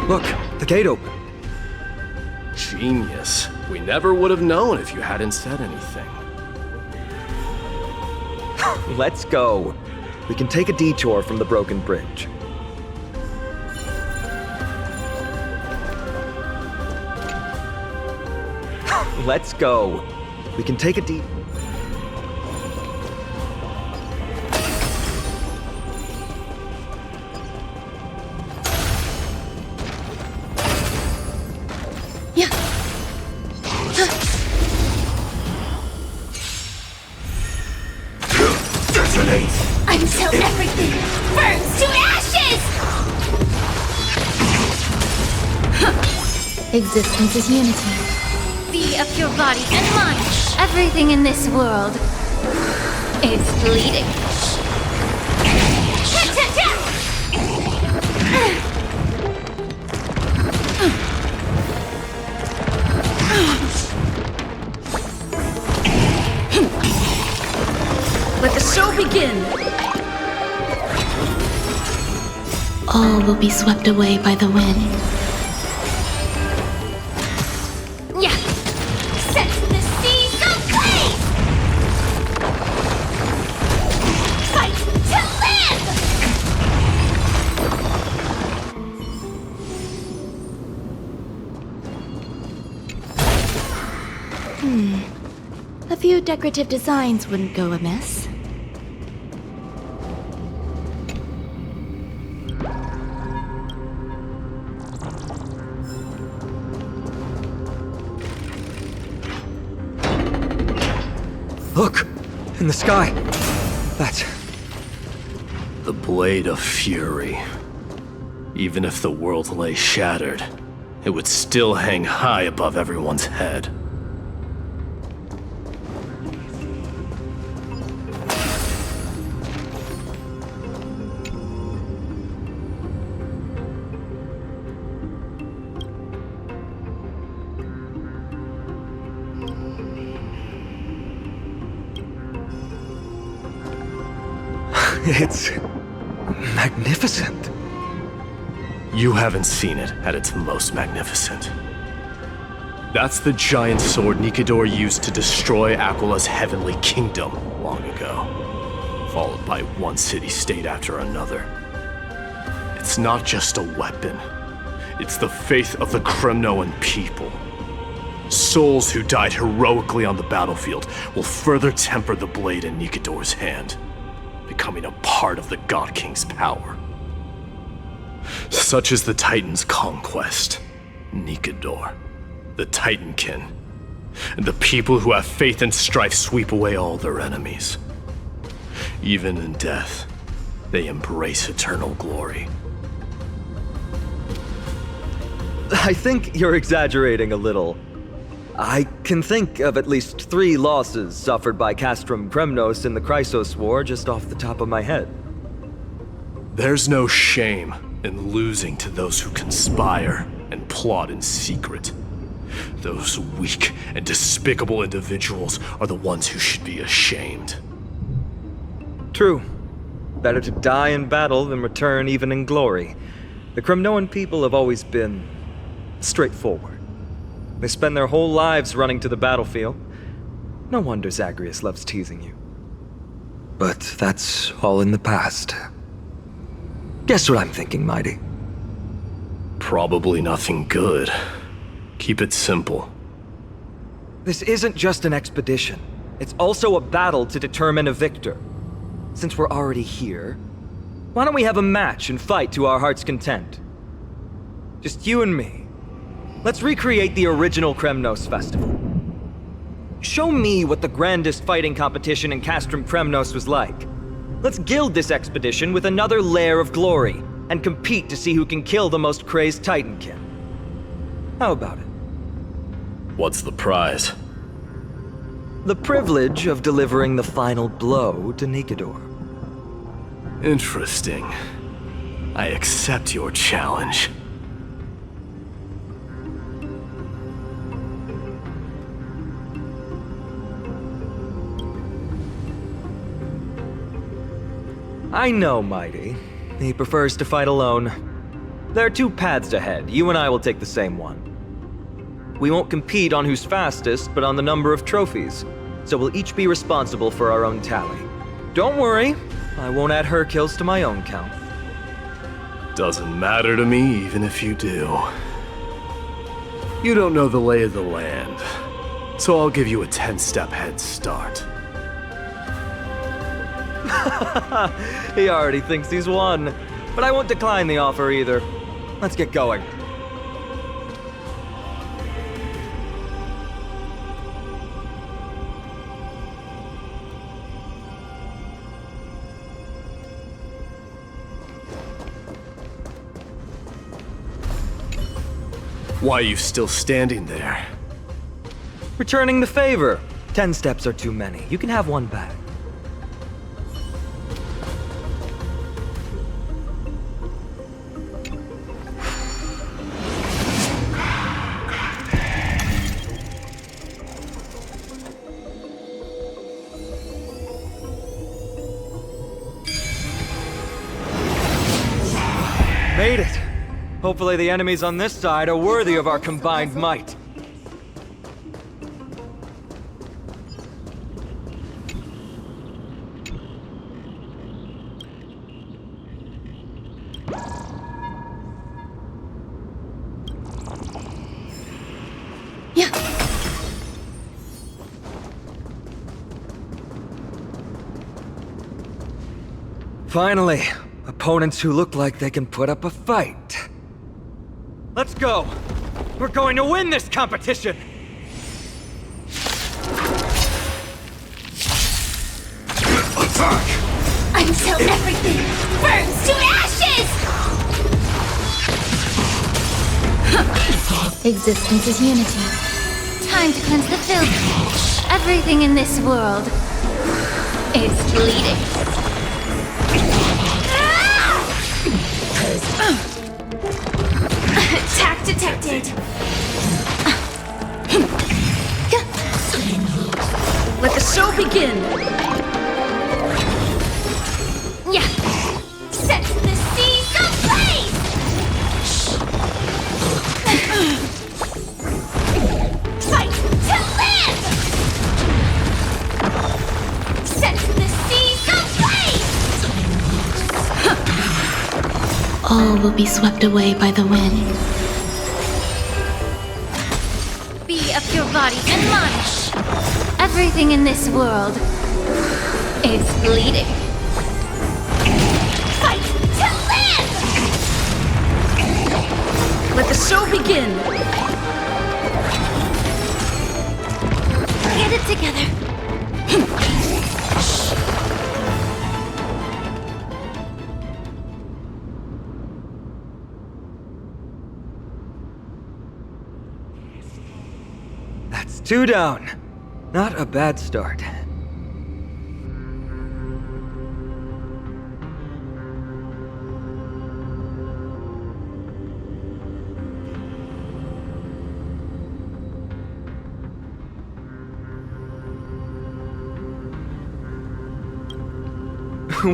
Look, the gate open. Genius. We never would have known if you hadn't said anything. Let's go. We can take a detour from the broken bridge. Let's go. We can take a deep... Yeah. Detonate! Until everything burns to ashes! Existence is unity. Be of your body and mind. Everything in this world is bleeding. Let the show begin! All will be swept away by the wind. Yeah! Set the seas ablaze! Fight to live! A few decorative designs wouldn't go amiss. Look! In the sky! That's... The Blade of Fury. Even if the world lay shattered, it would still hang high above everyone's head. It's... magnificent. You haven't seen it at its most magnificent. That's the giant sword Nikador used to destroy Aquila's heavenly kingdom long ago, followed by one city-state after another. It's not just a weapon. It's the faith of the Kremnoan people. Souls who died heroically on the battlefield will further temper the blade in Nikador's hand, becoming a part of the God King's power. Such is the Titan's conquest. Nikador, the Titankin, and the people who have faith in strife sweep away all their enemies. Even in death, they embrace eternal glory. I think you're exaggerating a little. I can think of at least 3 losses suffered by Castrum Kremnos in the Chrysos War just off the top of my head. There's no shame in losing to those who conspire and plot in secret. Those weak and despicable individuals are the ones who should be ashamed. True. Better to die in battle than return even in glory. The Kremnoan people have always been straightforward. They spend their whole lives running to the battlefield. No wonder Zagreus loves teasing you. But that's all in the past. Guess what I'm thinking, Mighty? Probably nothing good. Keep it simple. This isn't just an expedition. It's also a battle to determine a victor. Since we're already here, why don't we have a match and fight to our heart's content? Just you and me. Let's recreate the original Kremnos festival. Show me what the grandest fighting competition in Castrum Kremnos was like. Let's gild this expedition with another layer of glory, and compete to see who can kill the most crazed Titankin. How about it? What's the prize? The privilege of delivering the final blow to Nikador. Interesting. I accept your challenge. I know, Mighty. He prefers to fight alone. There are 2 paths ahead. You and I will take the same one. We won't compete on who's fastest, but on the number of trophies. So we'll each be responsible for our own tally. Don't worry, I won't add her kills to my own count. Doesn't matter to me, even if you do. You don't know the lay of the land. So I'll give you a 10-step head start. He already thinks he's won. But I won't decline the offer either. Let's get going. Why are you still standing there? Returning the favor. 10 steps are too many. You can have one back. Made it! Hopefully the enemies on this side are worthy of our combined might. Yeah. Finally, opponents who look like they can put up a fight. Let's go! We're going to win this competition! Attack! Until everything burns to ashes! Existence is unity. Time to cleanse the filth. Everything in this world is bleeding. Attack detected. Let the show begin! Yeah. Set the seas ablaze! Fight to live! Set the seas ablaze! All will be swept away by the wind. Be of your body and mind. Everything in this world is bleeding. Fight to live! Let the show begin! Get it together. That's 2 down. Not a bad start.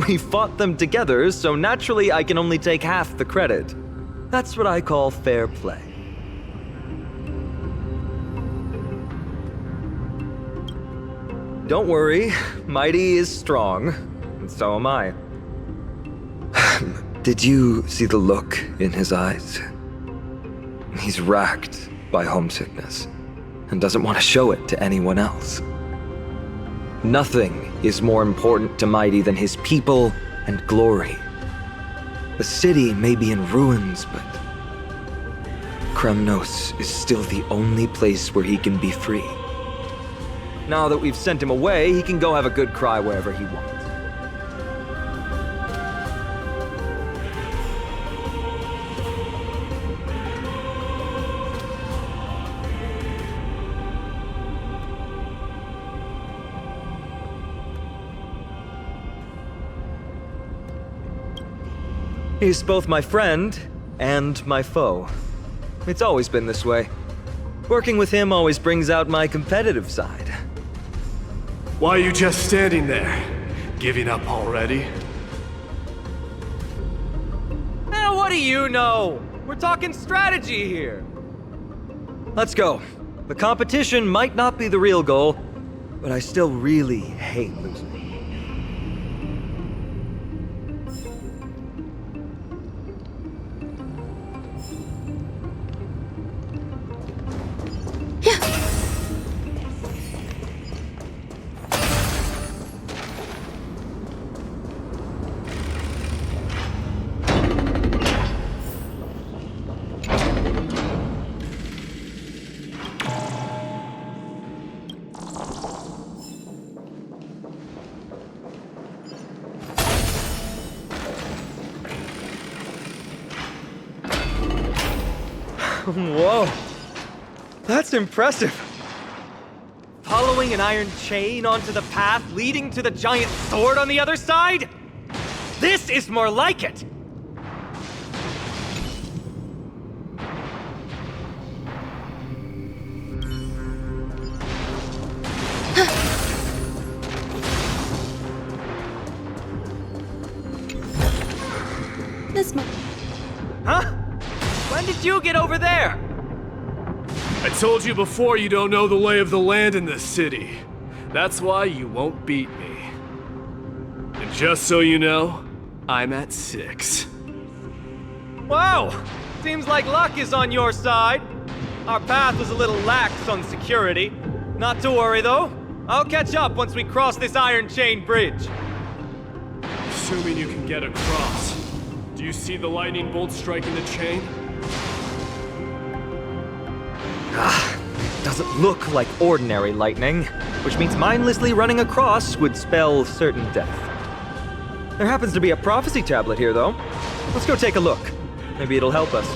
We fought them together, so naturally I can only take half the credit. That's what I call fair play. Don't worry, Mighty is strong, and so am I. Did you see the look in his eyes? He's racked by homesickness, and doesn't want to show it to anyone else. Nothing is more important to Mighty than his people and glory. The city may be in ruins, but Kremnos is still the only place where he can be free. Now that we've sent him away, he can go have a good cry wherever he wants. He's both my friend and my foe. It's always been this way. Working with him always brings out my competitive side. Why are you just standing there? Giving up already? What do you know? We're talking strategy here. Let's go. The competition might not be the real goal, but I still really hate losing. Whoa. That's impressive. Following an iron chain onto the path leading to the giant sword on the other side? This is more like it! Huh? When did you get over there? I told you before you don't know the lay of the land in this city. That's why you won't beat me. And just so you know, I'm at 6. Wow! Seems like luck is on your side. Our path was a little lax on security. Not to worry, though. I'll catch up once we cross this iron chain bridge. Assuming you can get across. Do you see the lightning bolt striking the chain? Doesn't look like ordinary lightning, which means mindlessly running across would spell certain death. There happens to be a prophecy tablet here, though. Let's go take a look. Maybe it'll help us.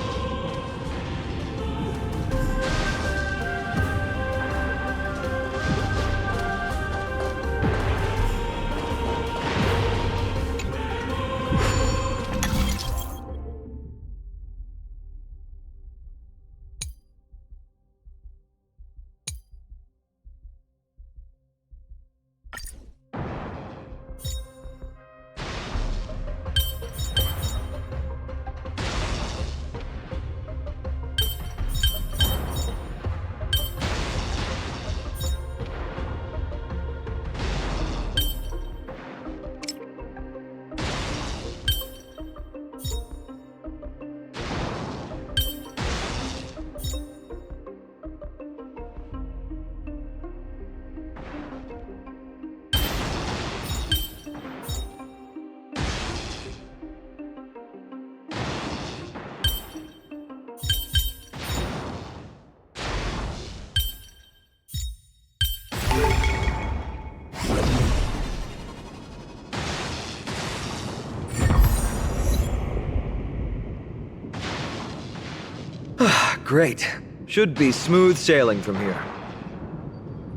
Great. Should be smooth sailing from here.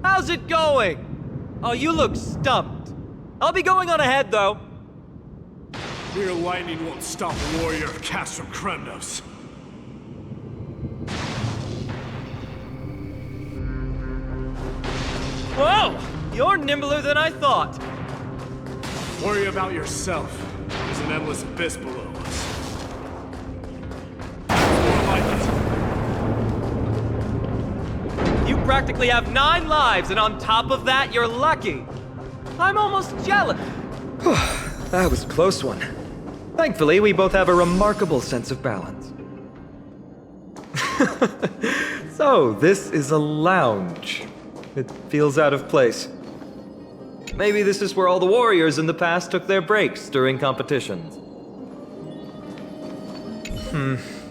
How's it going? Oh, you look stumped. I'll be going on ahead, though. Mere lightning won't stop a warrior cast from Kremnos. Whoa! You're nimbler than I thought. Worry about yourself. There's an endless abyss below us. More like it. You practically have 9 lives, and on top of that, you're lucky. I'm almost jealous. That was a close one. Thankfully, we both have a remarkable sense of balance. So, this is a lounge. It feels out of place. Maybe this is where all the warriors in the past took their breaks during competitions.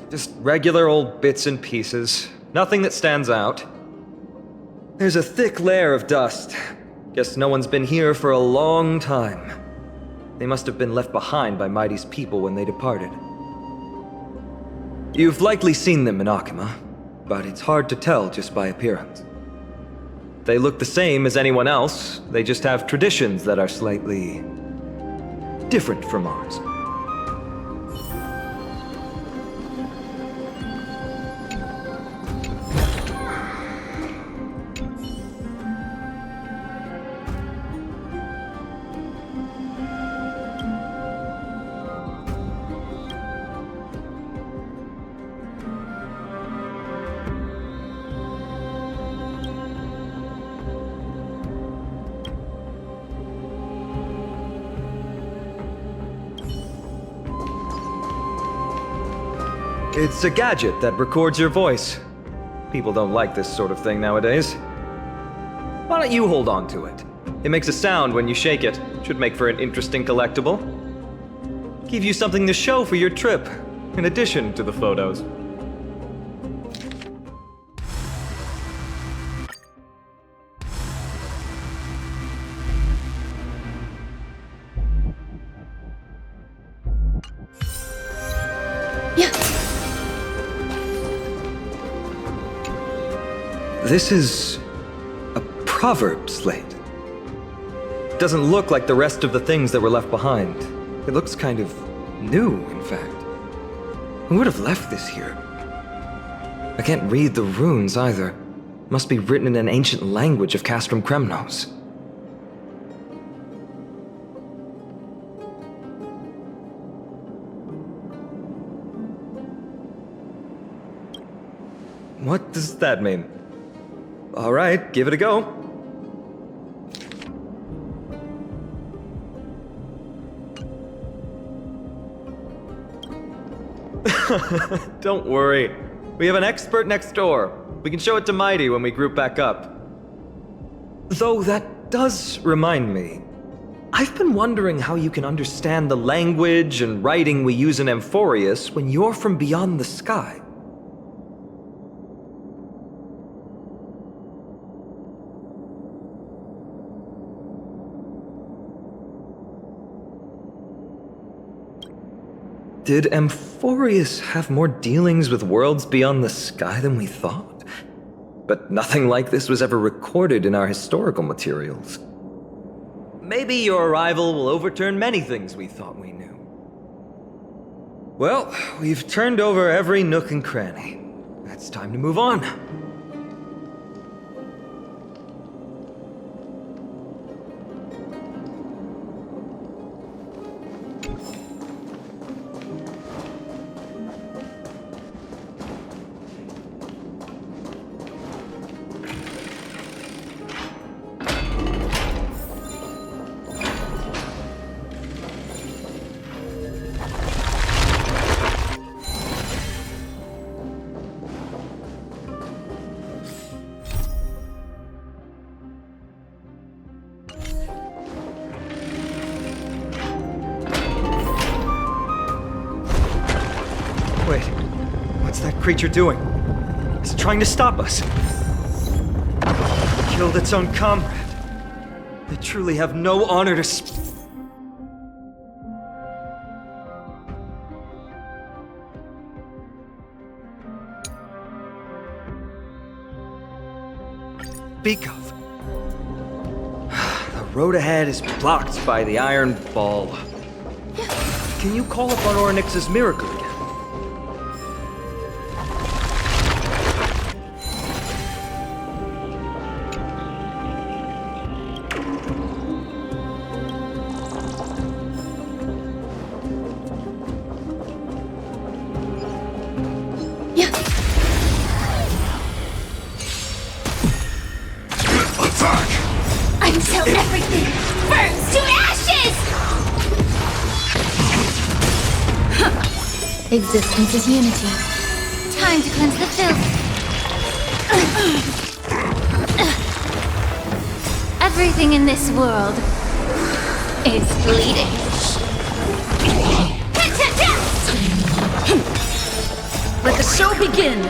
Just regular old bits and pieces. Nothing that stands out. There's a thick layer of dust. Guess no one's been here for a long time. They must have been left behind by Mighty's people when they departed. You've likely seen them in Akima, but it's hard to tell just by appearance. They look the same as anyone else, they just have traditions that are slightly different from ours. It's a gadget that records your voice. People don't like this sort of thing nowadays. Why don't you hold on to it? It makes a sound when you shake it. Should make for an interesting collectible. Give you something to show for your trip, in addition to the photos. This is a proverb slate. Doesn't look like the rest of the things that were left behind. It looks kind of new, in fact. Who would have left this here? I can't read the runes either. Must be written in an ancient language of Castrum Kremnos. What does that mean? All right, give it a go. Don't worry. We have an expert next door. We can show it to Mighty when we group back up. Though that does remind me. I've been wondering how you can understand the language and writing we use in Amphorius when you're from beyond the sky. Did Amphorius have more dealings with worlds beyond the sky than we thought? But nothing like this was ever recorded in our historical materials. Maybe your arrival will overturn many things we thought we knew. Well, we've turned over every nook and cranny. It's time to move on. Wait, what's that creature doing? It's trying to stop us. It killed its own comrade. They truly have no honor to speak of. The road ahead is blocked by the iron ball. Can you call upon Ornyx's miracle again? Until everything burns to ashes! Existence is unity. Time to cleanse the filth. Everything in this world is bleeding. Let the show begin!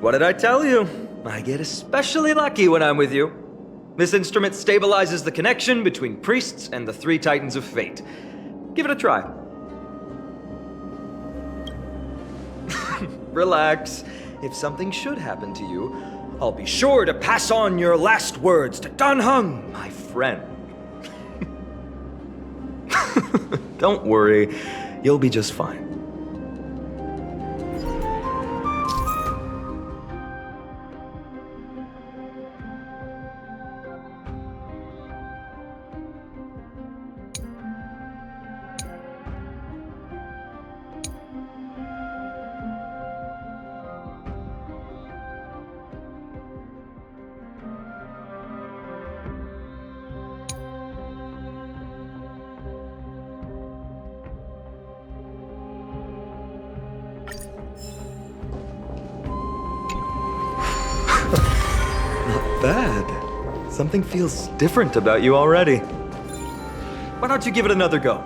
What did I tell you? I get especially lucky when I'm with you. This instrument stabilizes the connection between priests and the three titans of fate. Give it a try. Relax. If something should happen to you, I'll be sure to pass on your last words to Dan Heng, my friend. Don't worry, you'll be just fine. Not bad. Something feels different about you already. Why don't you give it another go?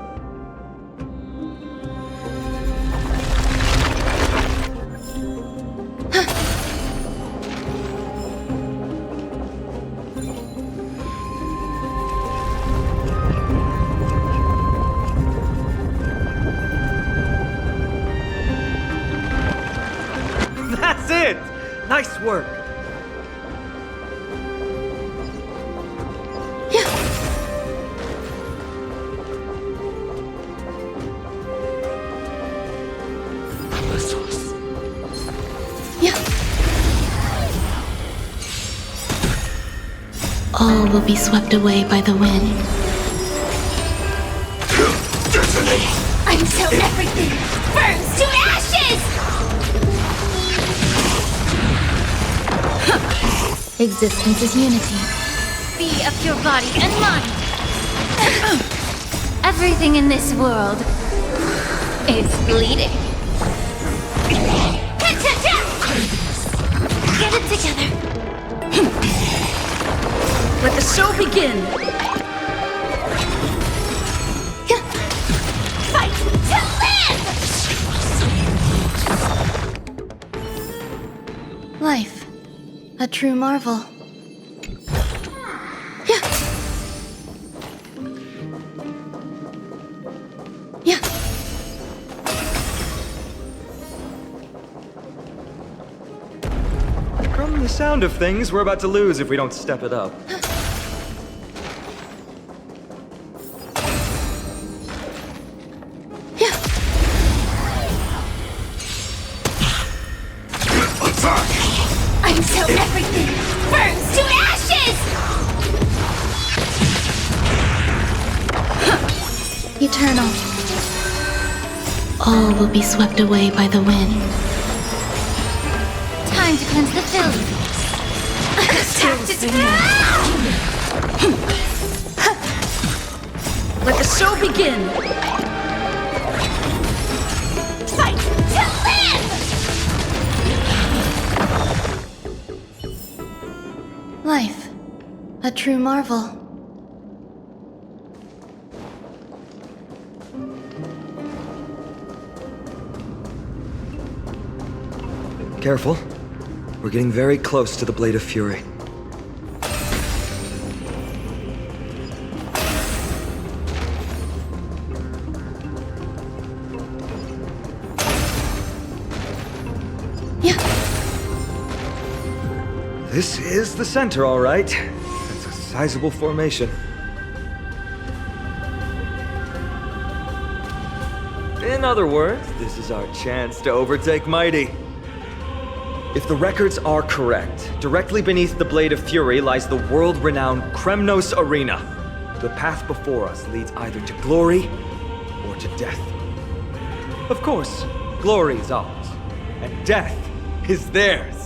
That's it! Nice work! All will be swept away by the wind. Until everything burns to ashes! Existence is unity. Be of your body and mind. Everything in this world is bleeding. Get it together. Let the show begin! Fight to live! Life. A true marvel. Yeah. Yeah. From the sound of things, we're about to lose if we don't step it up. Until everything burns to ashes! Eternal. All will be swept away by the wind. Time to cleanse the filth. Let the show begin! Fight to live! Life. A true marvel. Careful. We're getting very close to the Blade of Fury. This is the center, all right. That's a sizable formation. In other words, this is our chance to overtake Mighty. If the records are correct, directly beneath the Blade of Fury lies the world-renowned Kremnos Arena. The path before us leads either to glory or to death. Of course, glory is ours, and death is theirs.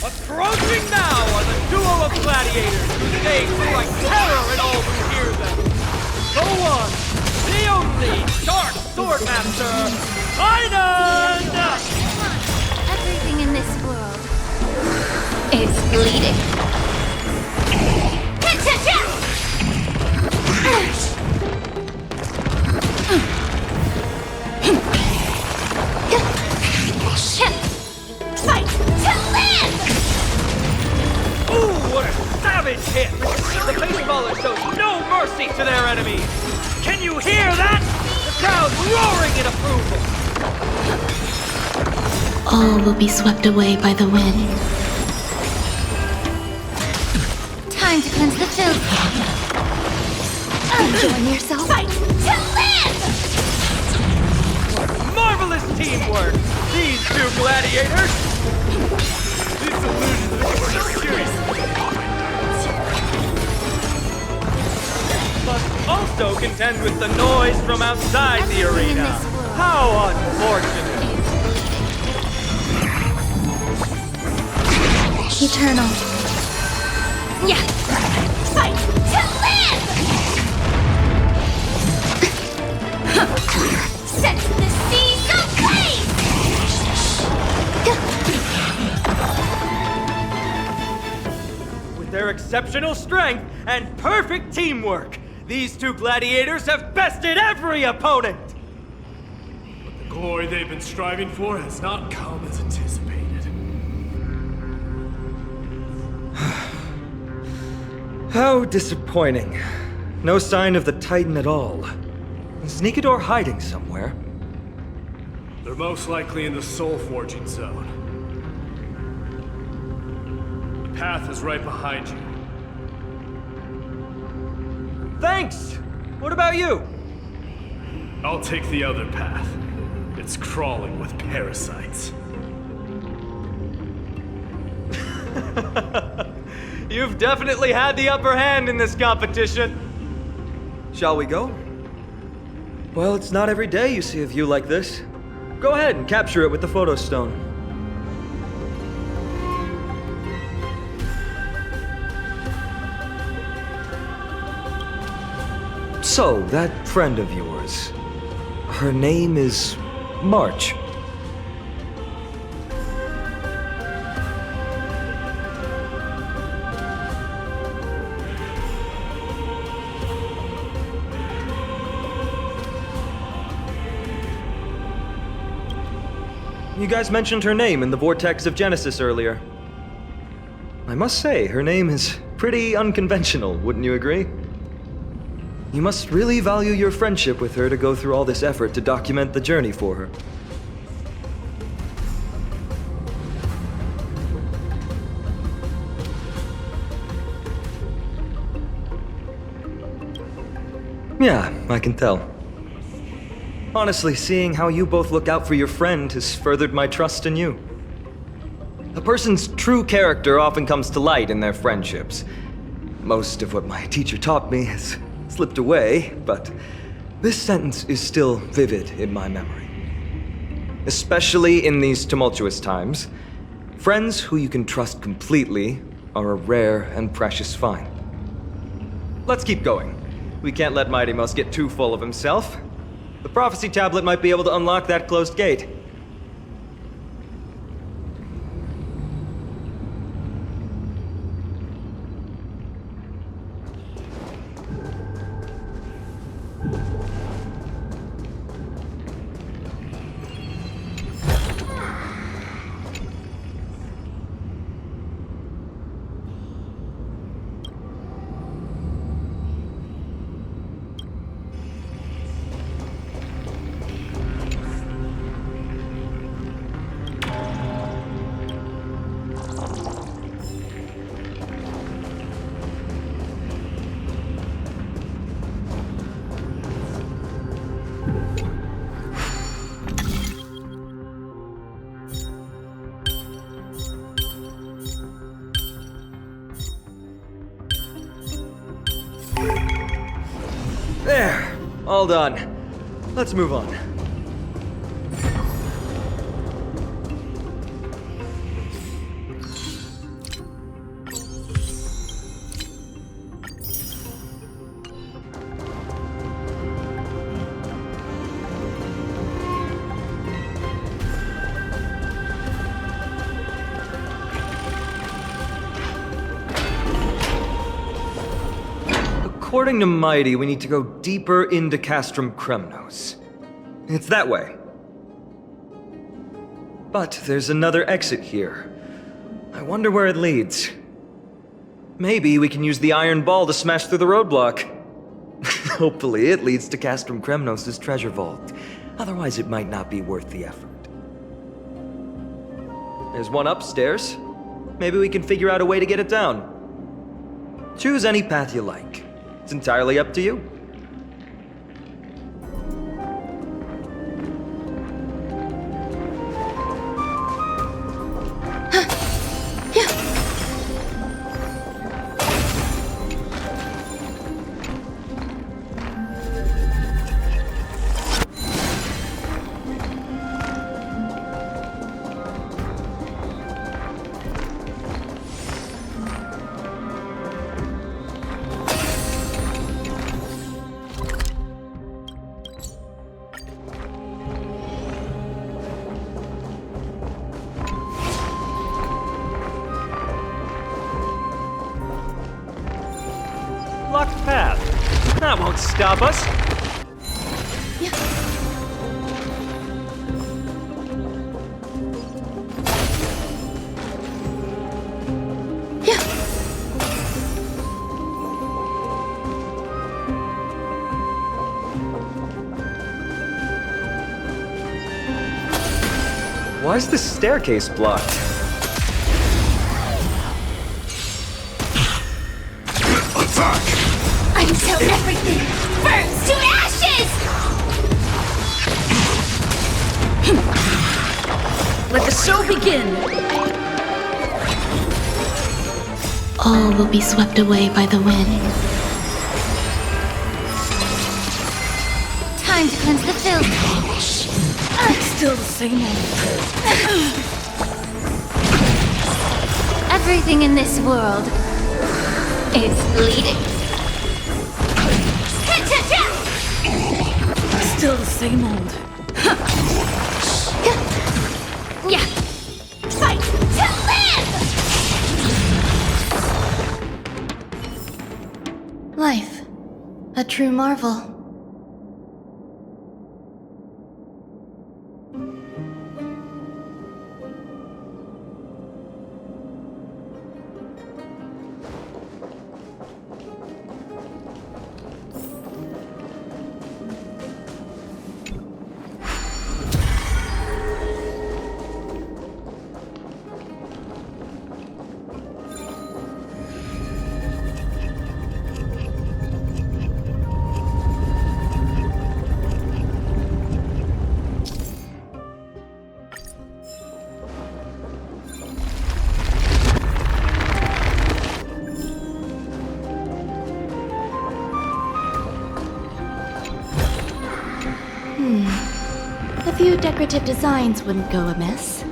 Approaching now are the duo of gladiators whose names strike terror in all who hear them. The one, the only Dark Swordmaster, Iden! Everything in this world is bleeding. Fight to live! Ooh, what a savage hit! The baseballer shows no mercy to their enemies! Can you hear that? The crowd roaring in approval! All will be swept away by the wind. Time to cleanse the filth. Enjoy yourself. Fight to live! Marvelous teamwork! These two gladiators! These illusions are serious! Must also contend with the noise from outside the arena. How unfortunate! Eternal. Yeah! Fight to live! Set the seas ablaze! their exceptional strength and perfect teamwork, these two gladiators have bested every opponent! But the glory they've been striving for has not come as anticipated. How disappointing. No sign of the Titan at all. Is Nikador hiding somewhere? They're most likely in the soul forging zone. The path is right behind you. Thanks! What about you? I'll take the other path. It's crawling with parasites. You've definitely had the upper hand in this competition. Shall we go? Well, it's not every day you see a view like this. Go ahead and capture it with the photo stone. So, that friend of yours, her name is March. You guys mentioned her name in the Vortex of Genesis earlier. I must say, her name is pretty unconventional, wouldn't you agree? You must really value your friendship with her to go through all this effort to document the journey for her. Yeah, I can tell. Honestly, seeing how you both look out for your friend has furthered my trust in you. A person's true character often comes to light in their friendships. Most of what my teacher taught me has slipped away, but this sentence is still vivid in my memory. Especially in these tumultuous times, friends who you can trust completely are a rare and precious find. Let's keep going. We can't let Mighty Mouse get too full of himself. The prophecy tablet might be able to unlock that closed gate. There! All done. Let's move on. According to Mighty, we need to go deeper into Castrum Kremnos. It's that way. But there's another exit here. I wonder where it leads. Maybe we can use the iron ball to smash through the roadblock. Hopefully it leads to Castrum Kremnos' treasure vault. Otherwise it might not be worth the effort. There's one upstairs. Maybe we can figure out a way to get it down. Choose any path you like. It's entirely up to you. That won't stop us. Why is the staircase blocked? Attack! Until everything burns to ashes! Let the show begin! All will be swept away by the wind. Time to cleanse the filth. Still the same old. Everything in this world is bleeding. Still the same old. Yeah. Fight to live! Life. A true marvel. A few decorative designs wouldn't go amiss.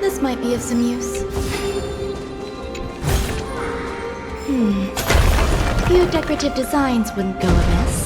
This might be of some use. Few decorative designs wouldn't go amiss.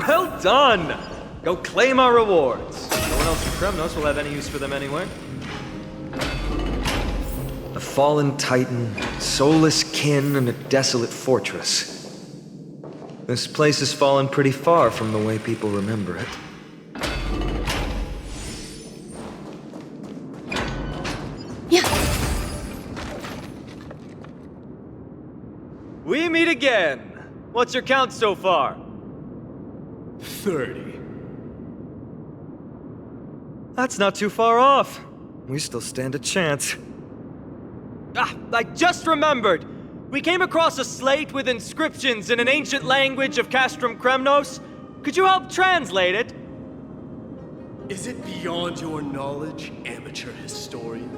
Well done! Go claim our rewards. No one else in Kremnos will have any use for them anyway. A fallen titan, soulless kin, and a desolate fortress. This place has fallen pretty far from the way people remember it. We meet again. What's your count so far? 30. That's not too far off. We still stand a chance. Ah, I just remembered! We came across a slate with inscriptions in an ancient language of Castrum Kremnos. Could you help translate it? Is it beyond your knowledge, amateur historian?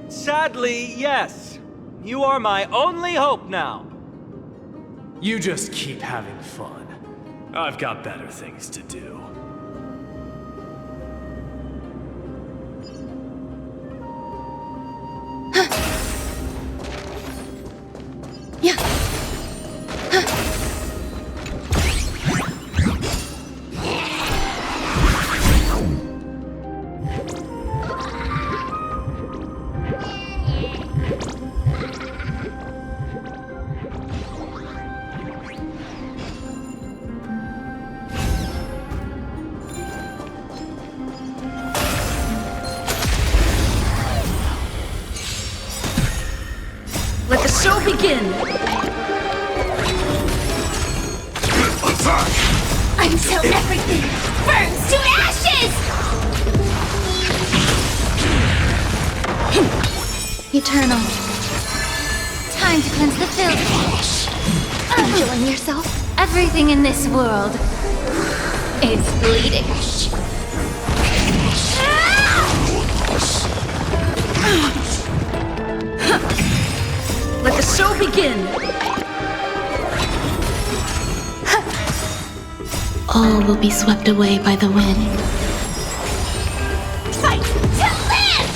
Sadly, yes. You are my only hope now. You just keep having fun. I've got better things to do. show begin! Attack! Until everything burns to ashes! Eternal. Time to cleanse the filth. Enjoying yourself? Everything in this world is bleeding. Let the show begin! All will be swept away by the wind. Fight to live!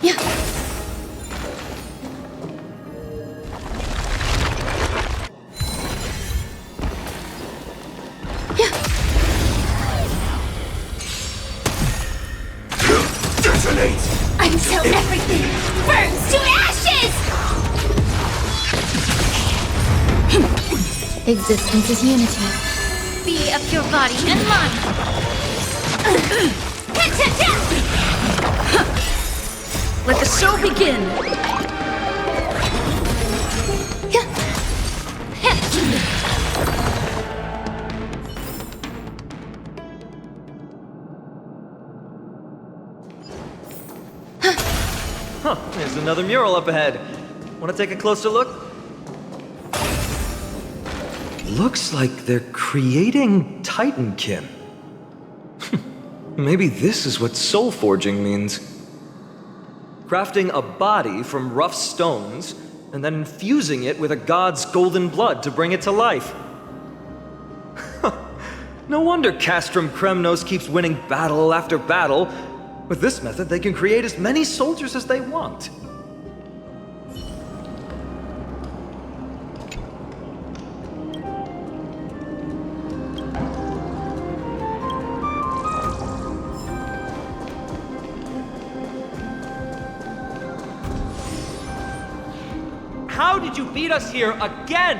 Yeah. Detonate! Until everything burns to ashes! Existence is unity. Be of your body and mind. Let the show begin! Huh, there's another mural up ahead. Want to take a closer look? Looks like they're creating Titankin. Maybe this is what soul forging means. Crafting a body from rough stones, and then infusing it with a god's golden blood to bring it to life. No wonder Castrum Kremnos keeps winning battle after battle. With this method, they can create as many soldiers as they want. How did you beat us here again?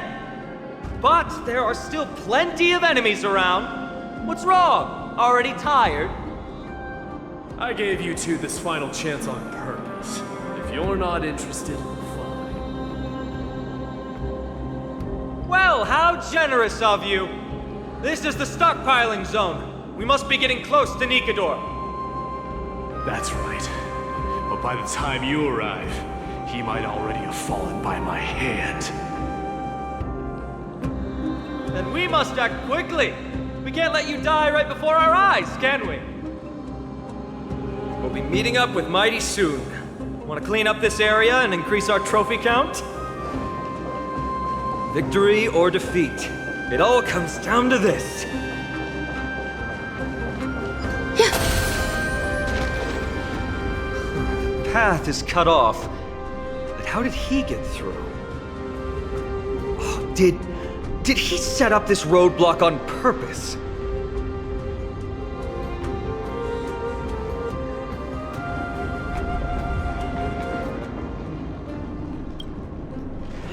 But there are still plenty of enemies around. What's wrong? Already tired? I gave you two this final chance on purpose. If you're not interested, fine. Well, how generous of you! This is the stockpiling zone. We must be getting close to Nikador. That's right. But by the time you arrive, he might already have fallen by my hand. Then we must act quickly. We can't let you die right before our eyes, can we? We'll be meeting up with Mighty soon. Want to clean up this area and increase our trophy count? Victory or defeat, it all comes down to this. The path is cut off, but how did he get through? Oh, did he set up this roadblock on purpose?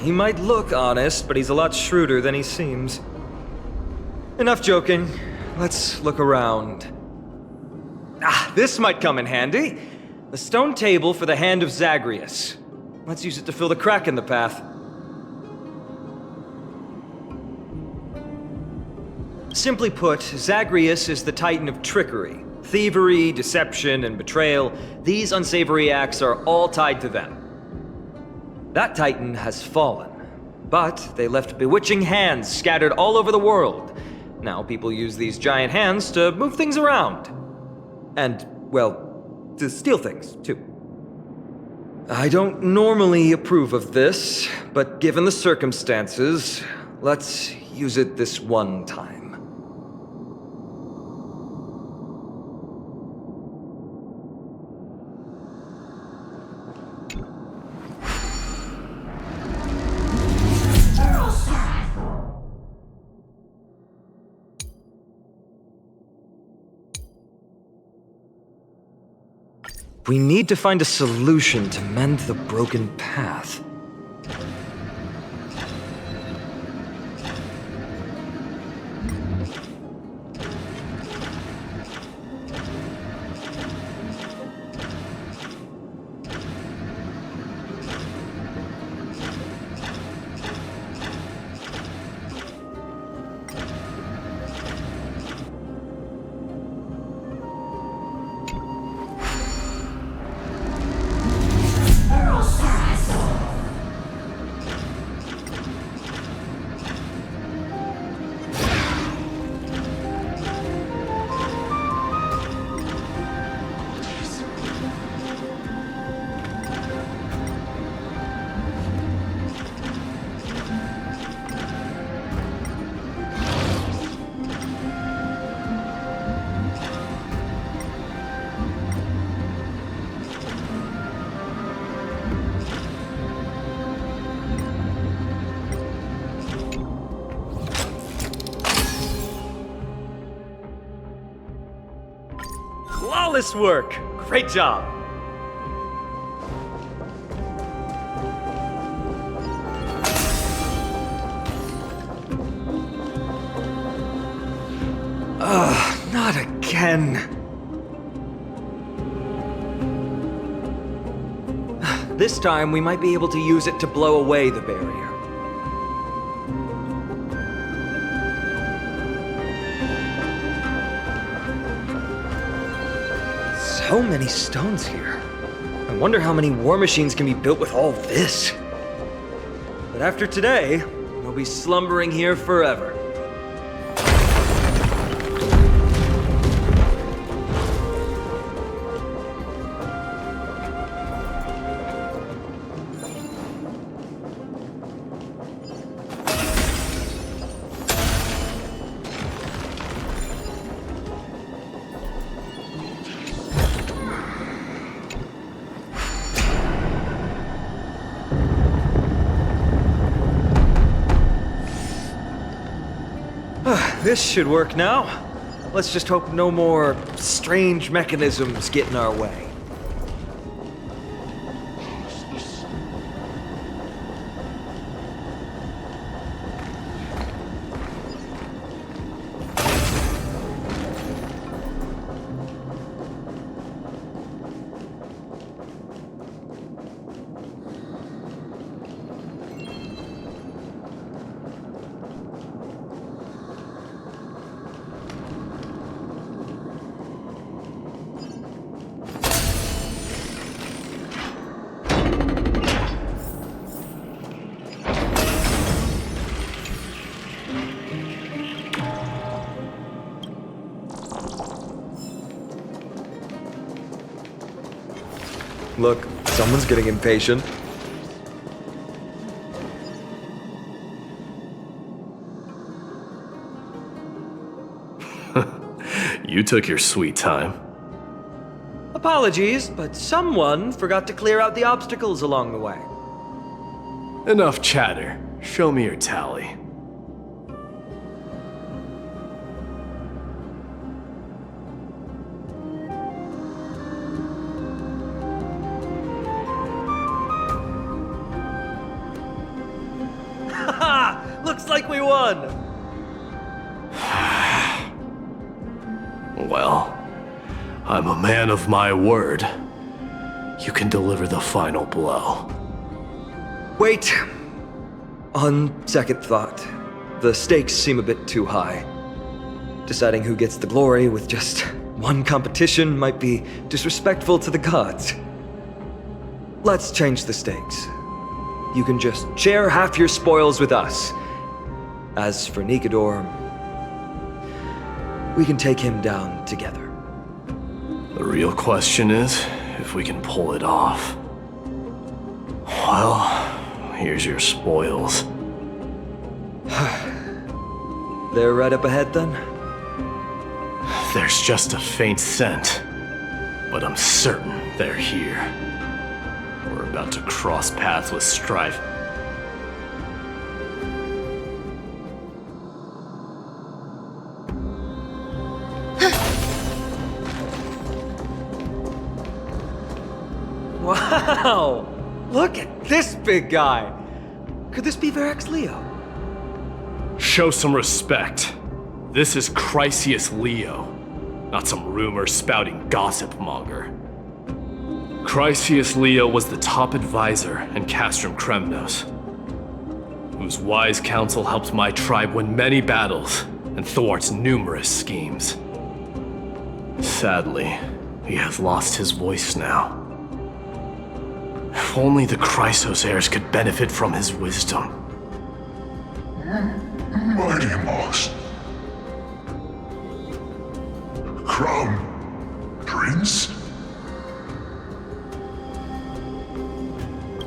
He might look honest, but he's a lot shrewder than he seems. Enough joking. Let's look around. Ah, this might come in handy. The stone table for the Hand of Zagreus. Let's use it to fill the crack in the path. Simply put, Zagreus is the titan of trickery. Thievery, deception, and betrayal. These unsavory acts are all tied to them. That titan has fallen, but they left bewitching hands scattered all over the world. Now people use these giant hands to move things around. And, well, to steal things, too. I don't normally approve of this, but given the circumstances, let's use it this one time. We need to find a solution to mend the broken path. Flawless work! Great job! Not again. This time, we might be able to use it to blow away the barrier. So many stones here. I wonder how many war machines can be built with all this. But after today, we'll be slumbering here forever. This should work now. Let's just hope no more strange mechanisms get in our way. Look, someone's getting impatient. You took your sweet time. Apologies, but someone forgot to clear out the obstacles along the way. Enough chatter. Show me your tally. Looks like we won! Well, I'm a man of my word. You can deliver the final blow. Wait. On second thought, the stakes seem a bit too high. Deciding who gets the glory with just one competition might be disrespectful to the gods. Let's change the stakes. You can just share half your spoils with us. As for Nikador, we can take him down together. The real question is if we can pull it off. Well, here's your spoils. They're right up ahead then? There's just a faint scent, but I'm certain they're here. We're about to cross paths with strife. Wow! Look at this big guy! Could this be Varric's Leo? Show some respect. This is Chrysius Leo, not some rumor-spouting gossip monger. Chrysius Leo was the top advisor in Castrum Kremnos, whose wise counsel helped my tribe win many battles and thwart numerous schemes. Sadly, he has lost his voice now. If only the Chrysos heirs could benefit from his wisdom. Mighty Moss. Crown Prince?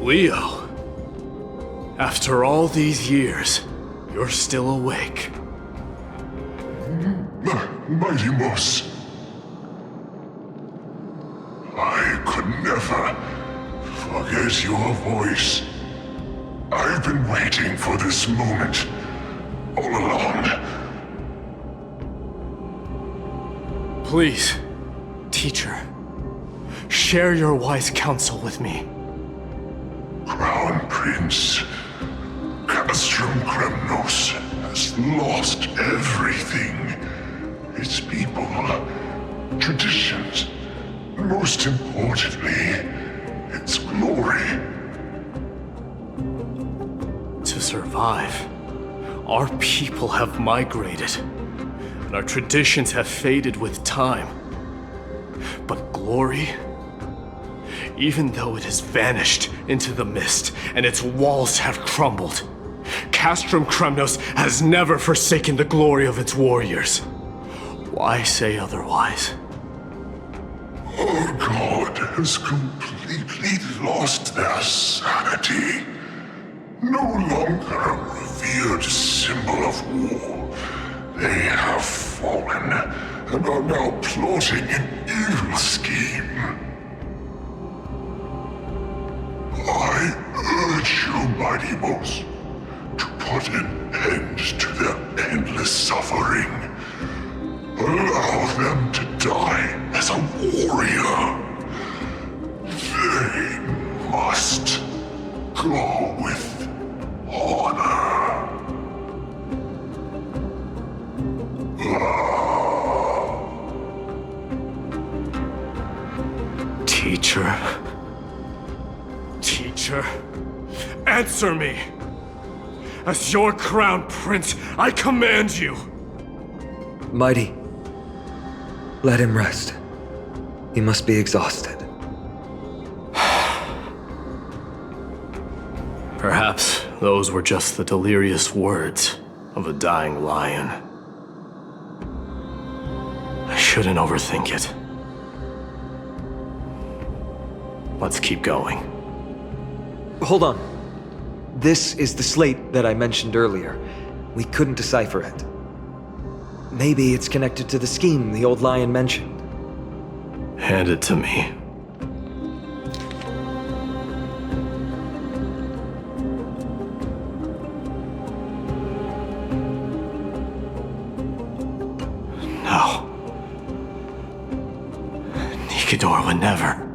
Leo, after all these years, you're still awake. Mighty Moss. I could never forget your voice. I've been waiting for this moment all along. Please, teacher, share your wise counsel with me. Crown Prince, Castrum Kremnos has lost everything. Its people, traditions, and most importantly, its glory. To survive, our people have migrated, and our traditions have faded with time. But glory, even though it has vanished into the mist and its walls have crumbled, Castrum Kremnos has never forsaken the glory of its warriors. Why say otherwise? Our god has completely lost their sanity. No longer a revered symbol of war, they have fallen and are now plotting an evil scheme. I urge you, Mighty Moss, to put an end to their endless suffering. Allow them to die as a warrior. They must go with honor. Teacher? Teacher? Answer me! As your crown prince, I command you! Mighty, let him rest. He must be exhausted. Perhaps those were just the delirious words of a dying lion. I shouldn't overthink it. Let's keep going. Hold on. This is the slate that I mentioned earlier. We couldn't decipher it. Maybe it's connected to the scheme the old lion mentioned. Hand it to me. No. Nikador would never.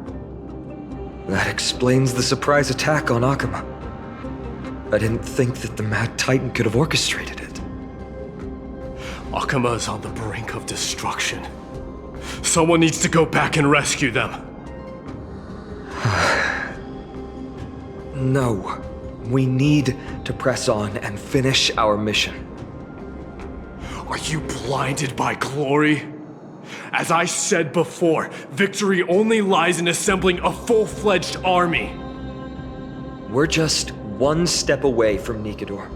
That explains the surprise attack on Akama. I didn't think that the Mad Titan could have orchestrated it. Akama is on the brink of destruction. Someone needs to go back and rescue them. No. We need to press on and finish our mission. Are you blinded by glory? As I said before, victory only lies in assembling a full-fledged army. We're just one step away from Nikador.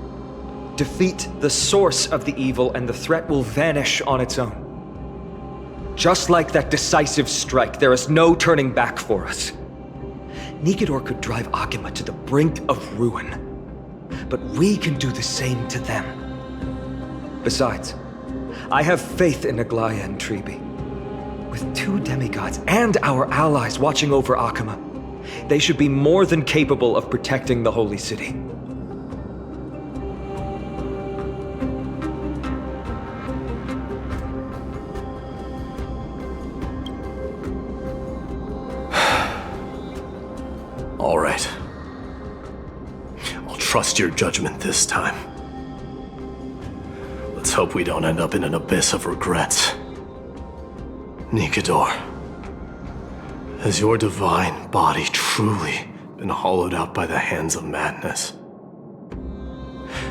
Defeat the source of the evil and the threat will vanish on its own. Just like that decisive strike, there is no turning back for us. Nikador could drive Akama to the brink of ruin, but we can do the same to them. Besides, I have faith in Aglaya and Tribi. With two demigods and our allies watching over Akama, they should be more than capable of protecting the Holy City. trust your judgment this time. Let's hope we don't end up in an abyss of regrets. Nikador, has your divine body truly been hollowed out by the hands of madness?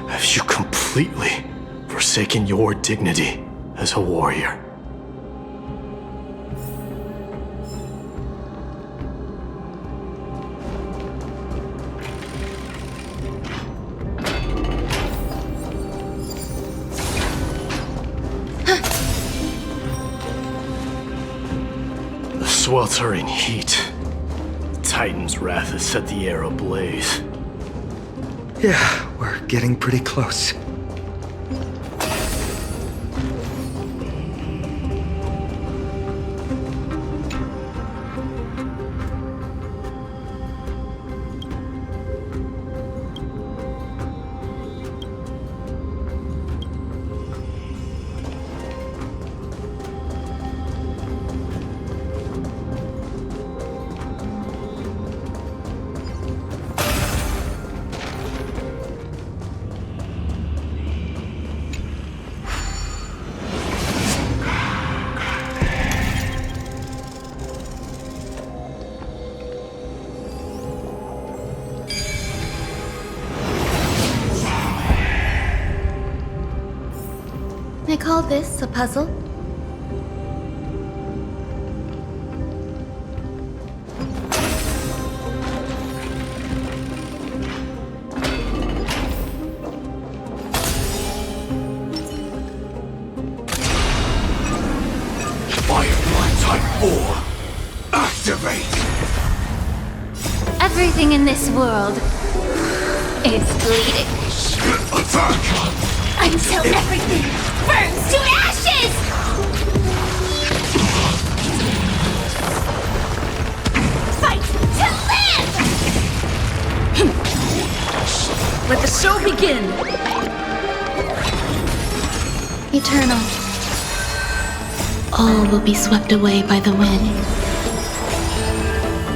Have you completely forsaken your dignity as a warrior? The sweltering heat. The Titan's wrath has set the air ablaze. Yeah, we're getting pretty close. I call this a puzzle. Firefly Type 4, activate! Everything in this world is bleeding. Attack! Until everything burns to ashes! Fight to live! Let the show begin! Eternal. All will be swept away by the wind.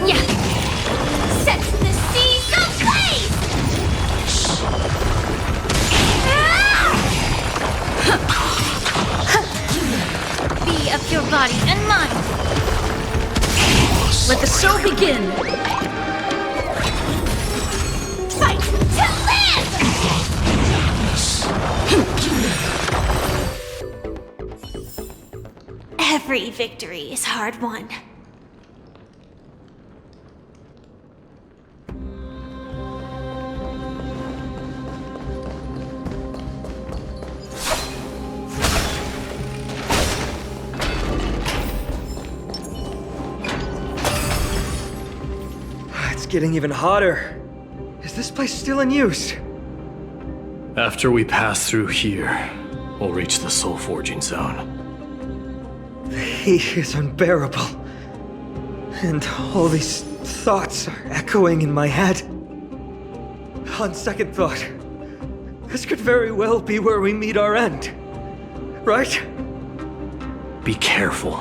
Yeah! Set the seas ablaze! Be of your body and mind. Let the show begin! Fight to live! Every victory is hard won. It's getting even hotter. Is this place still in use? After we pass through here, we'll reach the soul forging zone. The heat is unbearable. And all these thoughts are echoing in my head. On second thought, this could very well be where we meet our end. Right? Be careful.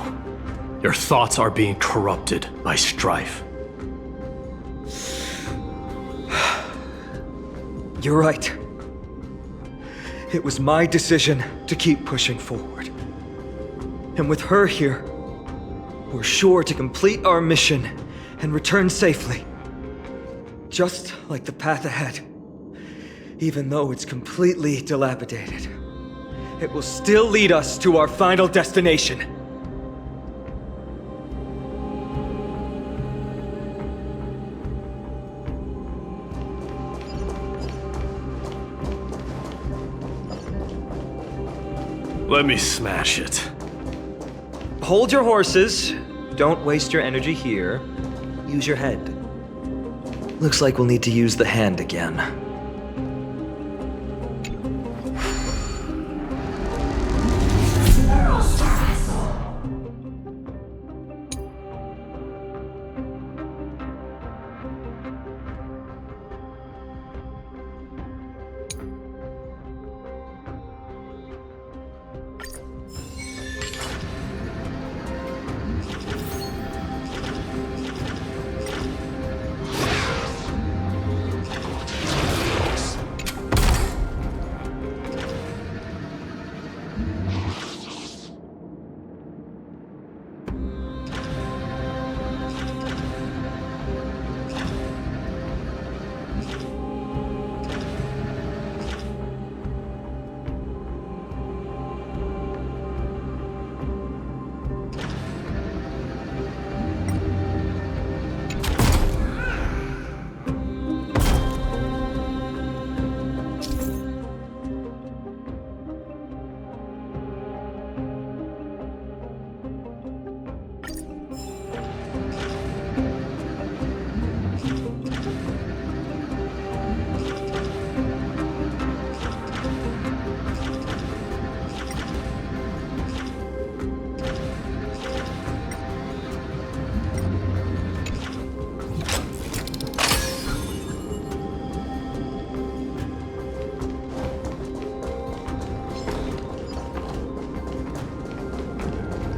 Your thoughts are being corrupted by strife. You're right. It was my decision to keep pushing forward. And with her here, we're sure to complete our mission and return safely. Just like the path ahead. Even though it's completely dilapidated, it will still lead us to our final destination. Let me smash it. Hold your horses. Don't waste your energy here. Use your head. Looks like we'll need to use the hand again.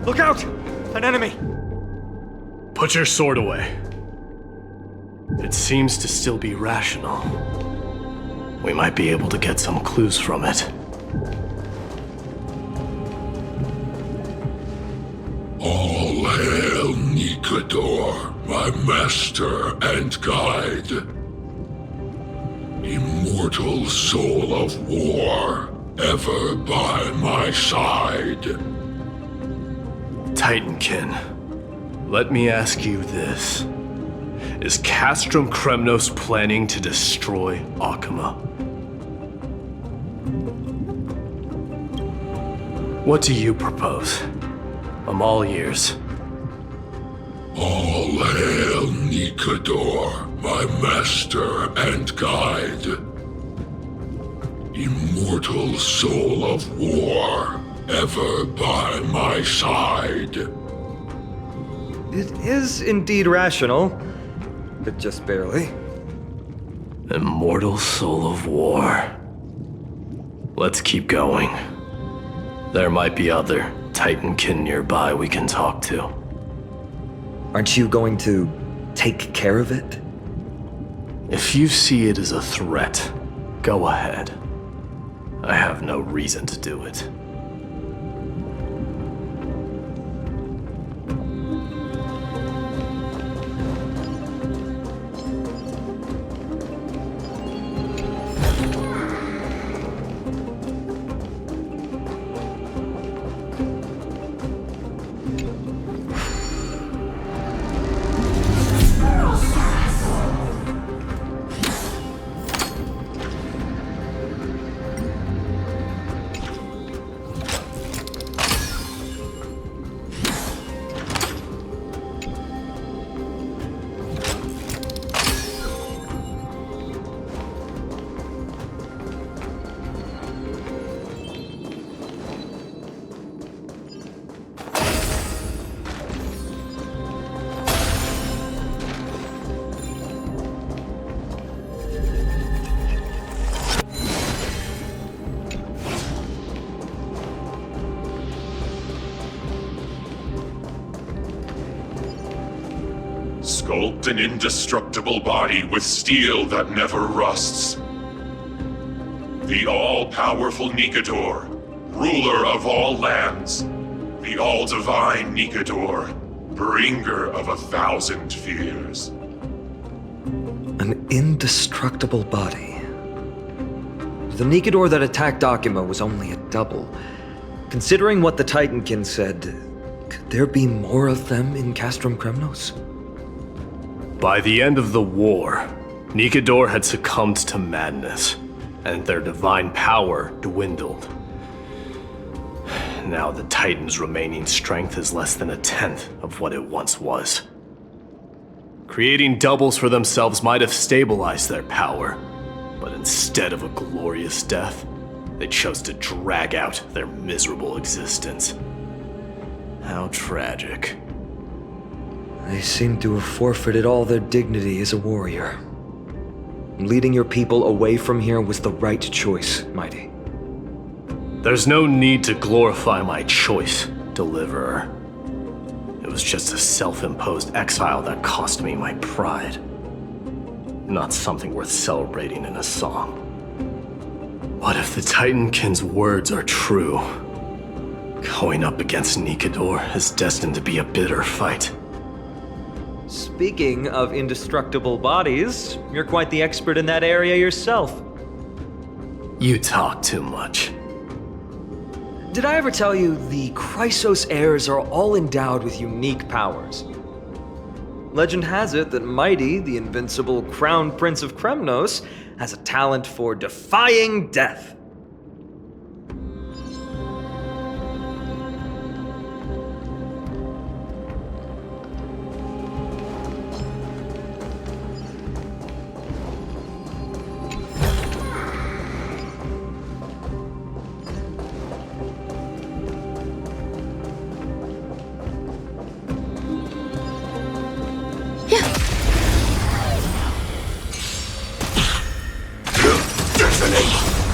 Look out! An enemy! Put your sword away. It seems to still be rational. We might be able to get some clues from it. All hail Nikador, my master and guide. Immortal soul of war, ever by my side. Titankin, let me ask you this. Is Castrum Kremnos planning to destroy Akuma? What do you propose? I'm all ears. All hail Nikador, my master and guide. Immortal soul of war, ever by my side. It is indeed rational, but just barely. Immortal soul of war. Let's keep going. There might be other Titankin nearby we can talk to. Aren't you going to take care of it? If you see it as a threat, go ahead. I have no reason to do it. Sculpt an indestructible body with steel that never rusts. The all-powerful Nikador, ruler of all lands. The all-divine Nikador, bringer of 1,000 fears. An indestructible body. The Nikador that attacked Akuma was only a double. Considering what the Titankin said, could there be more of them in Castrum Kremnos? By the end of the war, Nikador had succumbed to madness, and their divine power dwindled. Now the Titan's remaining strength is less than 1/10 of what it once was. Creating doubles for themselves might have stabilized their power, but instead of a glorious death, they chose to drag out their miserable existence. How tragic. They seem to have forfeited all their dignity as a warrior. Leading your people away from here was the right choice, Mighty. There's no need to glorify my choice, Deliverer. It was just a self-imposed exile that cost me my pride. Not something worth celebrating in a song. What if the Titankin's words are true? Going up against Nikador is destined to be a bitter fight. Speaking of indestructible bodies, you're quite the expert in that area yourself. You talk too much. Did I ever tell you the Chrysos heirs are all endowed with unique powers? Legend has it that Mighty, the invincible Crown Prince of Kremnos, has a talent for defying death.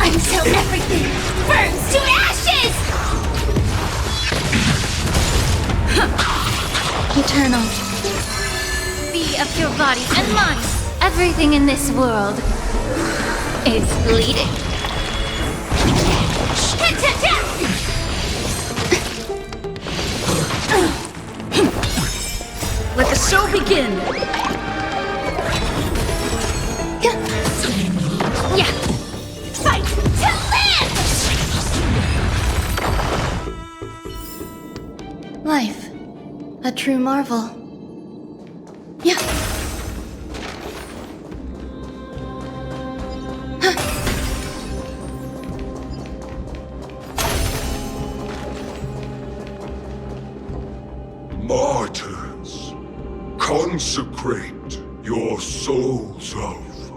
I'm so Everything in this world is bleeding. Let the show begin! Yeah. Fight to live! Life. A true marvel. Yeah. Martyrs, consecrate your souls of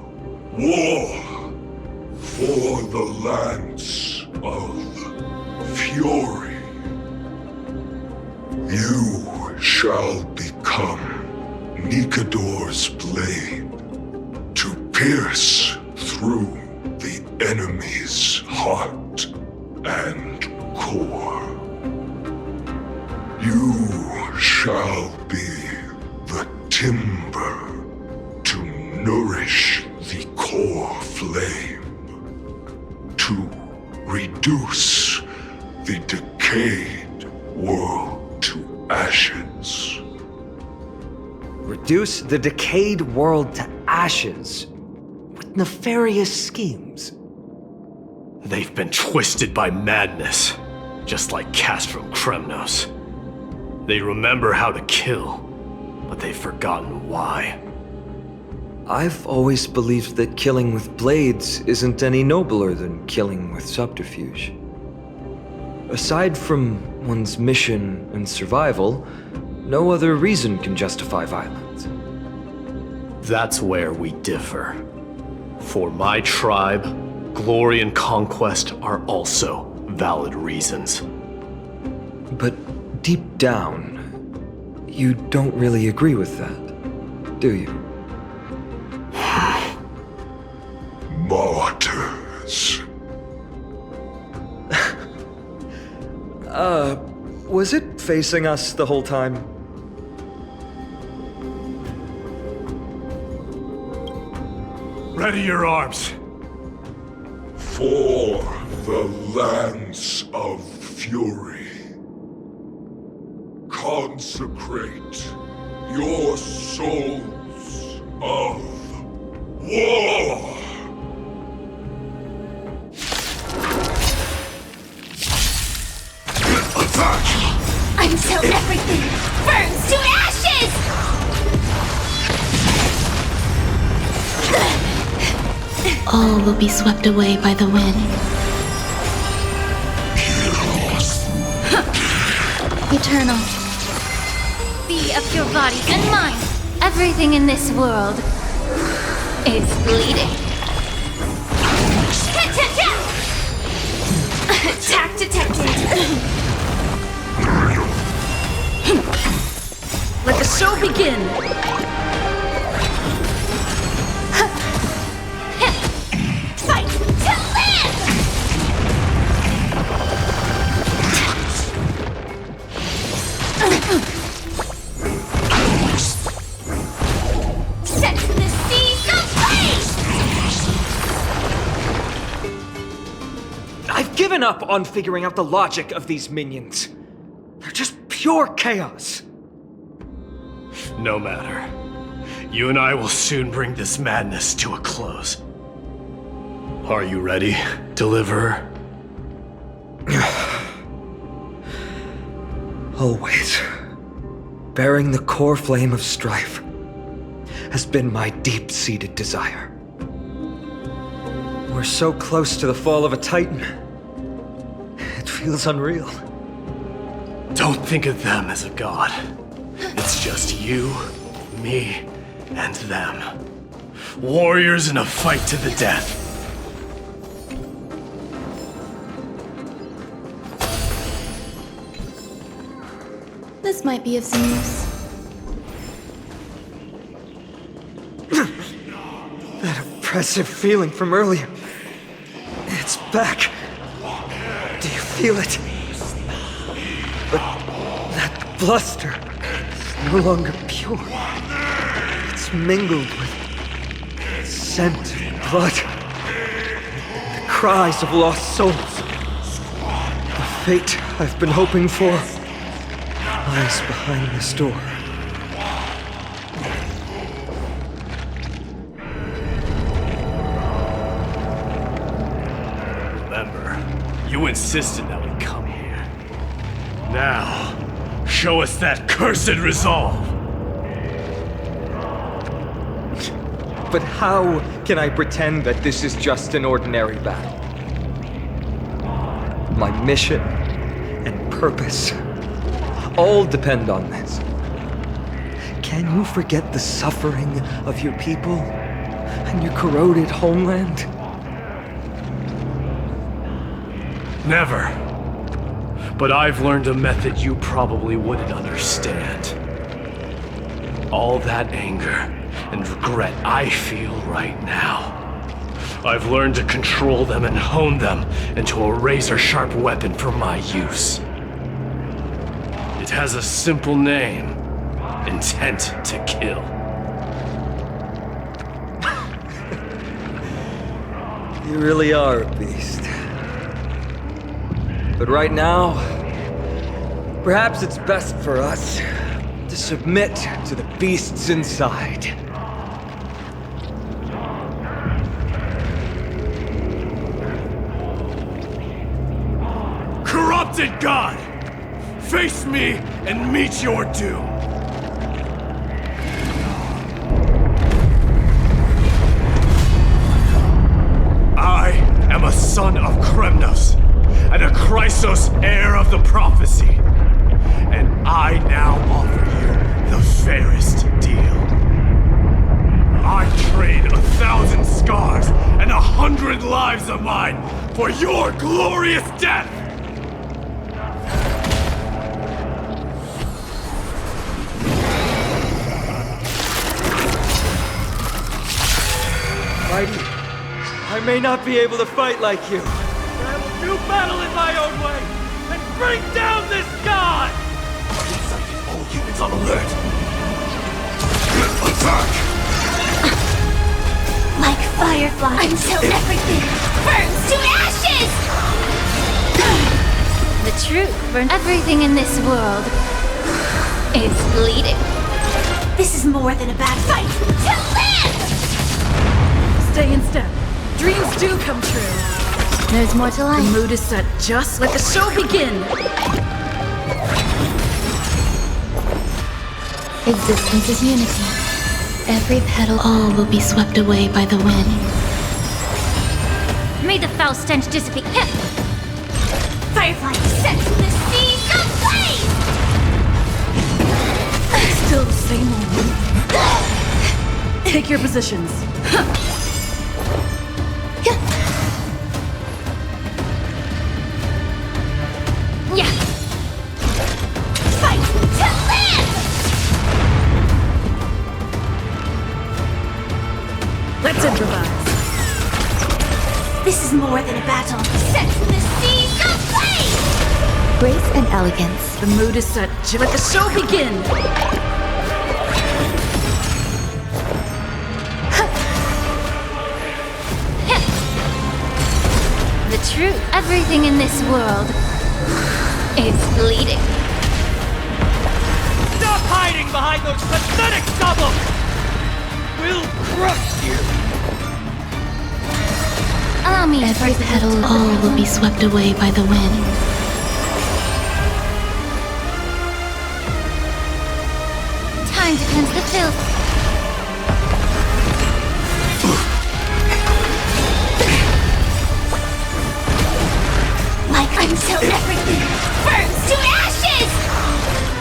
war for the lance of fury. You shall become Nikador's blade to pierce through the enemy's heart and core. You shall be the timber to nourish the core flame, to reduce the decayed world to ashes. Reduce the decayed world to ashes with nefarious schemes. They've been twisted by madness, just like Castrum Kremnos. They remember how to kill, but they've forgotten why. I've always believed that killing with blades isn't any nobler than killing with subterfuge. Aside from one's mission and survival, no other reason can justify violence. That's where we differ. For my tribe, glory and conquest are also valid reasons. But deep down, you don't really agree with that, do you? Martyrs. Was it facing us the whole time? Ready your arms. For the lance of fury. Consecrate your souls of war. Until everything burns to ashes! All will be swept away by the wind. Eternal. Be of your body and mind. Everything in this world is bleeding. Attack detected. Let the show begin! Fight to live! Set the seas ablaze! I've given up on figuring out the logic of these minions. They're just pure chaos. No matter. You and I will soon bring this madness to a close. Are you ready, Deliverer? Always. Bearing the core flame of strife has been my deep-seated desire. We're so close to the fall of a Titan. It feels unreal. Don't think of them as a god. It's just you, me, and them. Warriors in a fight to the death. This might be of some use. That oppressive feeling from earlier. It's back. Do you feel it? But that bluster is no longer pure. It's mingled with scent of blood. The cries of lost souls. The fate I've been hoping for lies behind this door. Remember, you insisted that we come here. Now, show us that cursed resolve! But how can I pretend that this is just an ordinary battle? My mission and purpose all depend on this. Can you forget the suffering of your people and your corroded homeland? Never. But I've learned a method you probably wouldn't understand. All that anger and regret I feel right now, I've learned to control them and hone them into a razor-sharp weapon for my use. It has a simple name: intent to kill. You really are a beast. But right now, perhaps it's best for us to submit to the beasts inside. Corrupted God! Face me and meet your doom! I am a son of Kremnos, and a Chrysos heir of the prophecy. And I now offer you the fairest deal. I trade 1,000 scars and 100 lives of mine for your glorious death! Mighty, I may not be able to fight like you. I will do battle in my own way and bring down this god! Incited all units on alert. Attack! Like fireflies until everything burns to ashes! The truth for everything in this world is bleeding. This is more than a bad fight to live! Stay in step. Dreams do come true. There's more to The life. mood is set. Just let the show begin. Existence is unity. Every petal, all will be swept away by the wind. May the foul stench dissipate. Hip! Firefly set to the seas ablaze! Still the same old. Take your positions. Yeah! Fight to live! Let's improvise. This is more than a battle. Set to the seas ablaze! Grace and elegance. The mood is set. Let the show begin. The truth, everything in this world is bleeding. Stop hiding behind those pathetic doubles! We'll crush you! Allow me Every to petal, all will be swept away by the wind. time to cleanse the filth. Like until everything burns to ashes!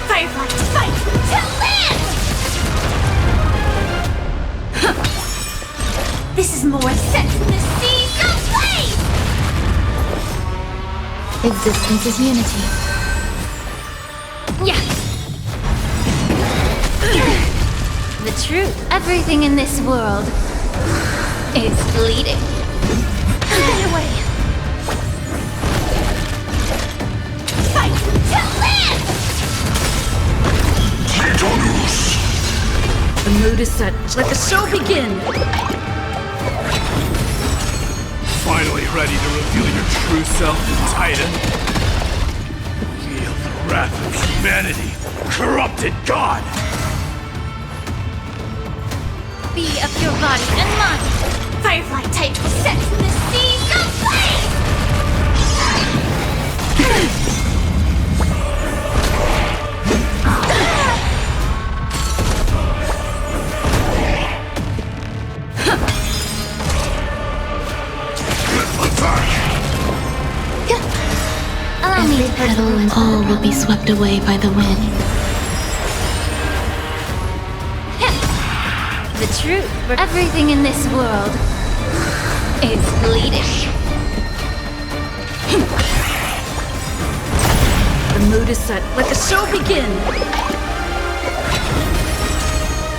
Firefly to fight to live! This is more set in the seas ablaze! Existence is unity. Yeah. The truth, everything in this world is bleeding. Get away! Fight to live! Titanus! The mood is set. Let the show begin! ready to reveal your true self, Titan? Feel the wrath of humanity, corrupted God! Be of your body and mind! Firefly type set in the seas of flame! Allow me to Petal and all will be swept away by the wind. The truth for everything in this world is bleeding. The mood is set. Let the show begin!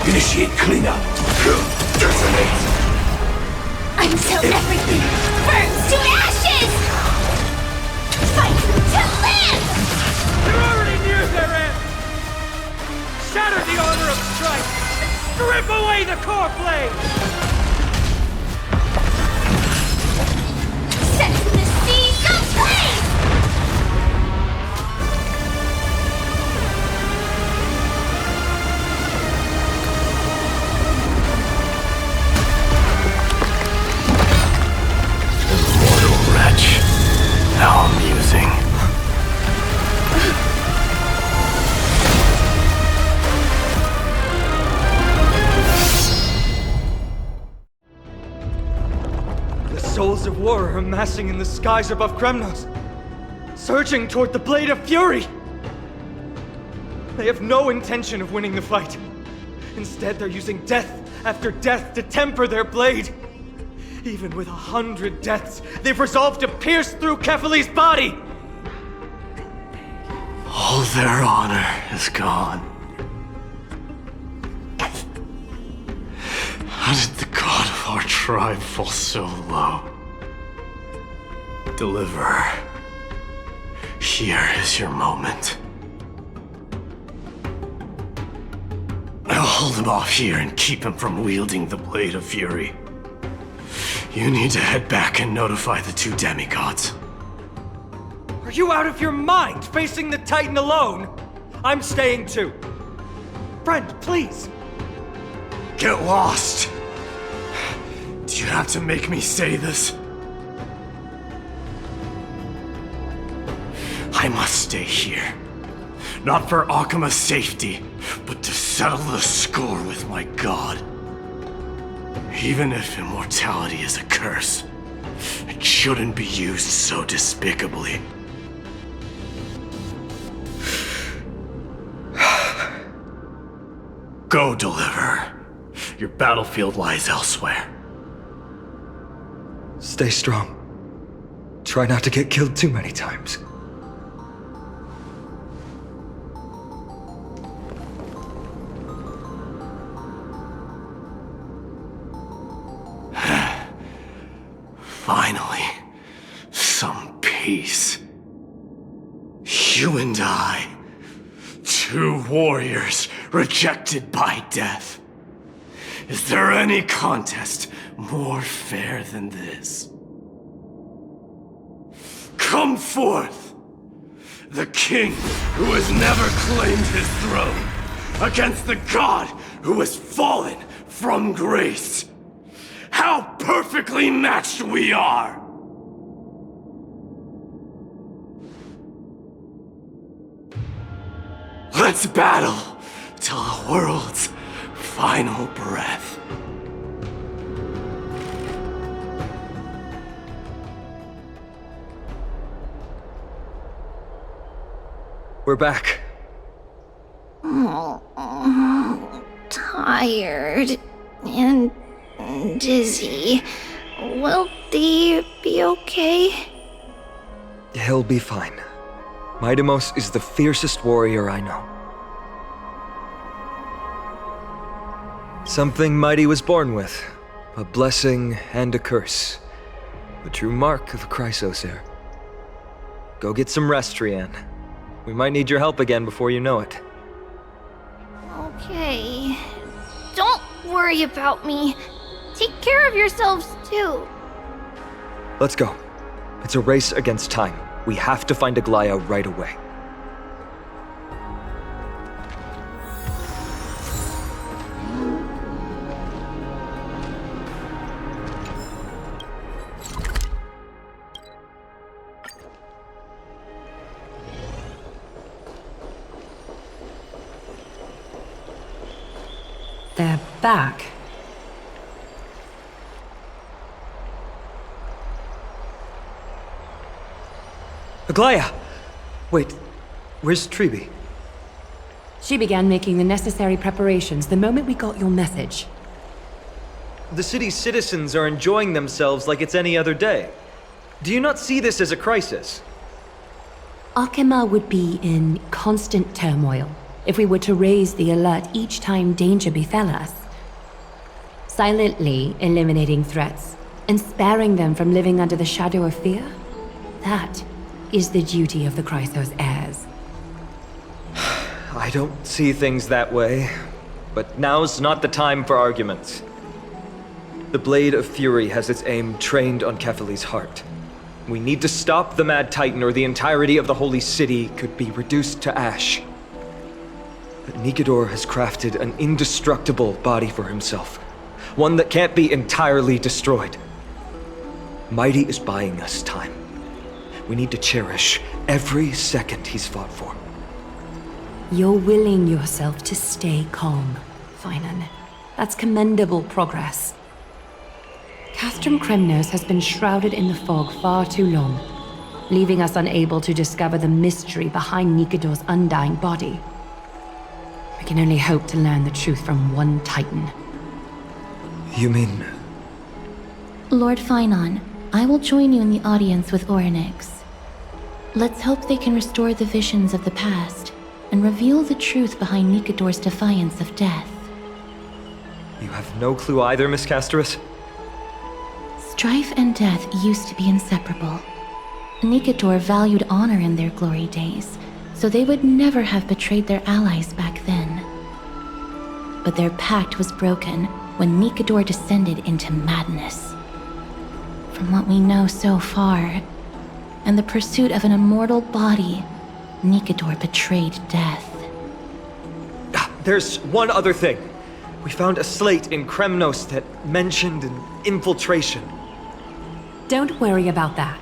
Initiate cleanup. Detonate. Until everything burns to ashes! Fight to live! They're already near their end! Shatter the armor of strife and strip away the core blade! Set in the seas of flame! Immortal wretch. How amusing. The souls of war are amassing in the skies above Kremnos, surging toward the Blade of Fury! They have no intention of winning the fight. Instead, they're using death after death to temper their blade. Even with 100 deaths, they've resolved to pierce through Kefali's body! All their honor is gone. How did the god of our tribe fall so low? Deliverer, here is your moment. I'll hold him off here and keep him from wielding the Blade of Fury. You need to head back and notify the two demigods. Are you out of your mind, facing the Titan alone? I'm staying too. Friend, please! Get lost! Do you have to make me say this? I must stay here. Not for Akima's safety, but to settle the score with my god. Even if immortality is a curse, it shouldn't be used so despicably. Go, Deliverer. Your battlefield lies elsewhere. Stay strong. Try not to get killed too many times. Finally, some peace. You and I, two warriors rejected by death. Is there any contest more fair than this? Come forth, the king who has never claimed his throne, against the god who has fallen from grace. How perfectly matched we are! Let's battle till the world's final breath. We're back. Tired and dizzy. Will they be okay? He'll be fine. Midamos is the fiercest warrior I know. Something Mighty was born with. A blessing and a curse. The true mark of a Chrysosaur. Go get some rest, Trian. We might need your help again before you know it. Okay. Don't worry about me. Take care of yourselves too. Let's go. It's a race against time. We have to find Aglaya right away. They're back. Aglaya! Wait, where's Treeby? She began making the necessary preparations the moment we got your message. The city's citizens are enjoying themselves like it's any other day. Do you not see this as a crisis? Arkema would be in constant turmoil if we were to raise the alert each time danger befell us. Silently eliminating threats and sparing them from living under the shadow of fear? That is the duty of the Chrysos heirs. I don't see things that way, but now's not the time for arguments. The Blade of Fury has its aim trained on Kefali's heart. We need to stop the Mad Titan or the entirety of the Holy City could be reduced to ash. But Nikedor has crafted an indestructible body for himself. One that can't be entirely destroyed. Mighty is buying us time. We need to cherish every second he's fought for. You're willing yourself to stay calm, Finan. That's commendable progress. Castrum Kremnos has been shrouded in the fog far too long, leaving us unable to discover the mystery behind Nikedor's undying body. We can only hope to learn the truth from one Titan. You mean... Lord Finan, I will join you in the audience with Orynyx. Let's hope they can restore the visions of the past and reveal the truth behind Nikedor's defiance of death. You have no clue either, Miss Casterus? Strife and death used to be inseparable. Nikedor valued honor in their glory days, so they would never have betrayed their allies back then. But their pact was broken when Nikedor descended into madness. From what we know so far, and the pursuit of an immortal body, Nikedor betrayed death. There's one other thing. We found a slate in Kremnos that mentioned an infiltration. Don't worry about that.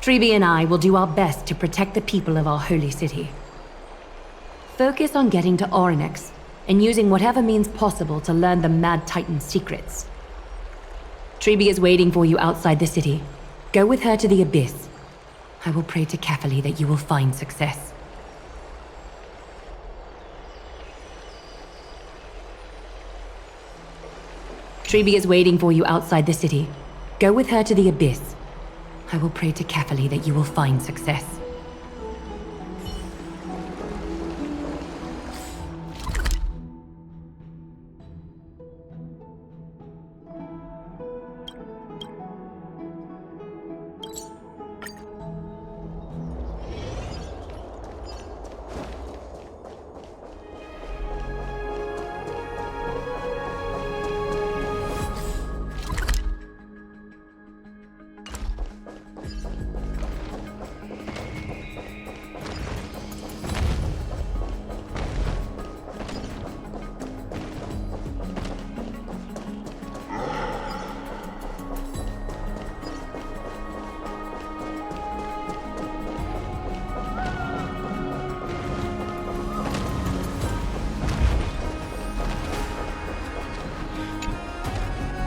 Treeby and I will do our best to protect the people of our holy city. Focus on getting to Orynyx and using whatever means possible to learn the Mad Titan's secrets. Treeby is waiting for you outside the city. Go with her to the Abyss. I will pray to Kefali that you will find success. Treeby is waiting for you outside the city. Go with her to the Abyss. I will pray to Kefali that you will find success.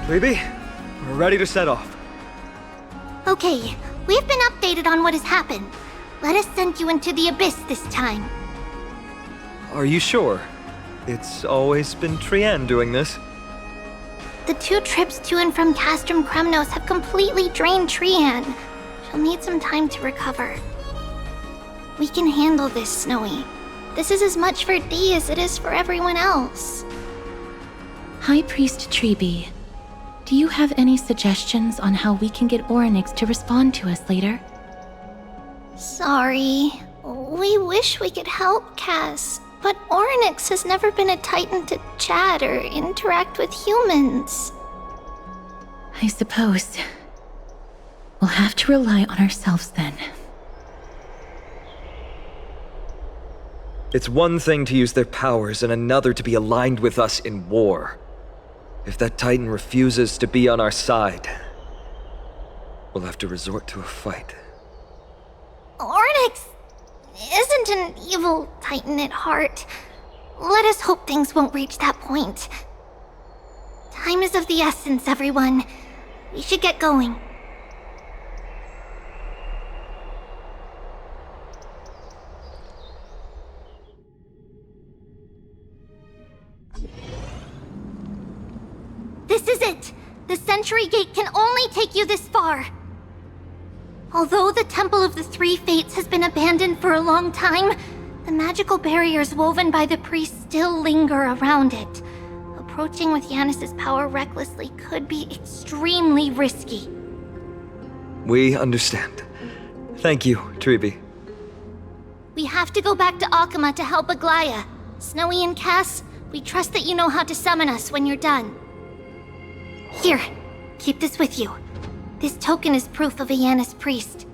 Baby, we're ready to set off. Okay, we've been updated on what has happened. Let us send you into the Abyss this time. Are you sure? It's always been Trian doing this. The 2 trips to and from Castrum Kremnos have completely drained Trian. She'll need some time to recover. We can handle this, Snowy. This is as much for Dee as it is for everyone else. High Priest Treeby, do you have any suggestions on how we can get Orynyx to respond to us later? Sorry. We wish we could help, Cass, but Orynyx has never been a Titan to chat or interact with humans. I suppose. We'll have to rely on ourselves then. It's one thing to use their powers and another to be aligned with us in war. If that Titan refuses to be on our side, we'll have to resort to a fight. Ornyx isn't an evil Titan at heart. Let us hope things won't reach that point. Time is of the essence, everyone. We should get going. This is it! The Century Gate can only take you this far. Although the Temple of the Three Fates has been abandoned for a long time, the magical barriers woven by the priests still linger around it. Approaching with Yanis's power recklessly could be extremely risky. We understand. Thank you, Treeby. We have to go back to Akama to help Aglaya. Snowy and Cass, we trust that you know how to summon us when you're done. Here, keep this with you. This token is proof of a Yanis priest.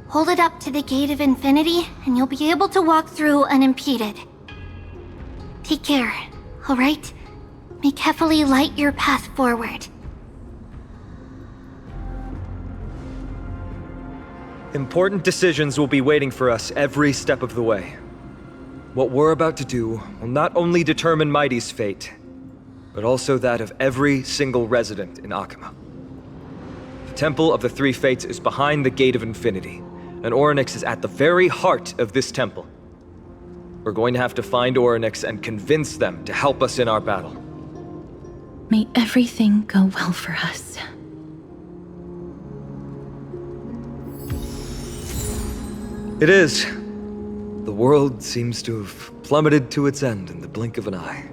Hold it up to the Gate of Infinity, and you'll be able to walk through unimpeded. Take care, alright? May carefully light your path forward. Important decisions will be waiting for us every step of the way. What we're about to do will not only determine Mighty's fate, but also that of every single resident in Akama. The Temple of the Three Fates is behind the Gate of Infinity, and Ornyx is at the very heart of this temple. We're going to have to find Ornyx and convince them to help us in our battle. May everything go well for us. It is. The world seems to have plummeted to its end in the blink of an eye.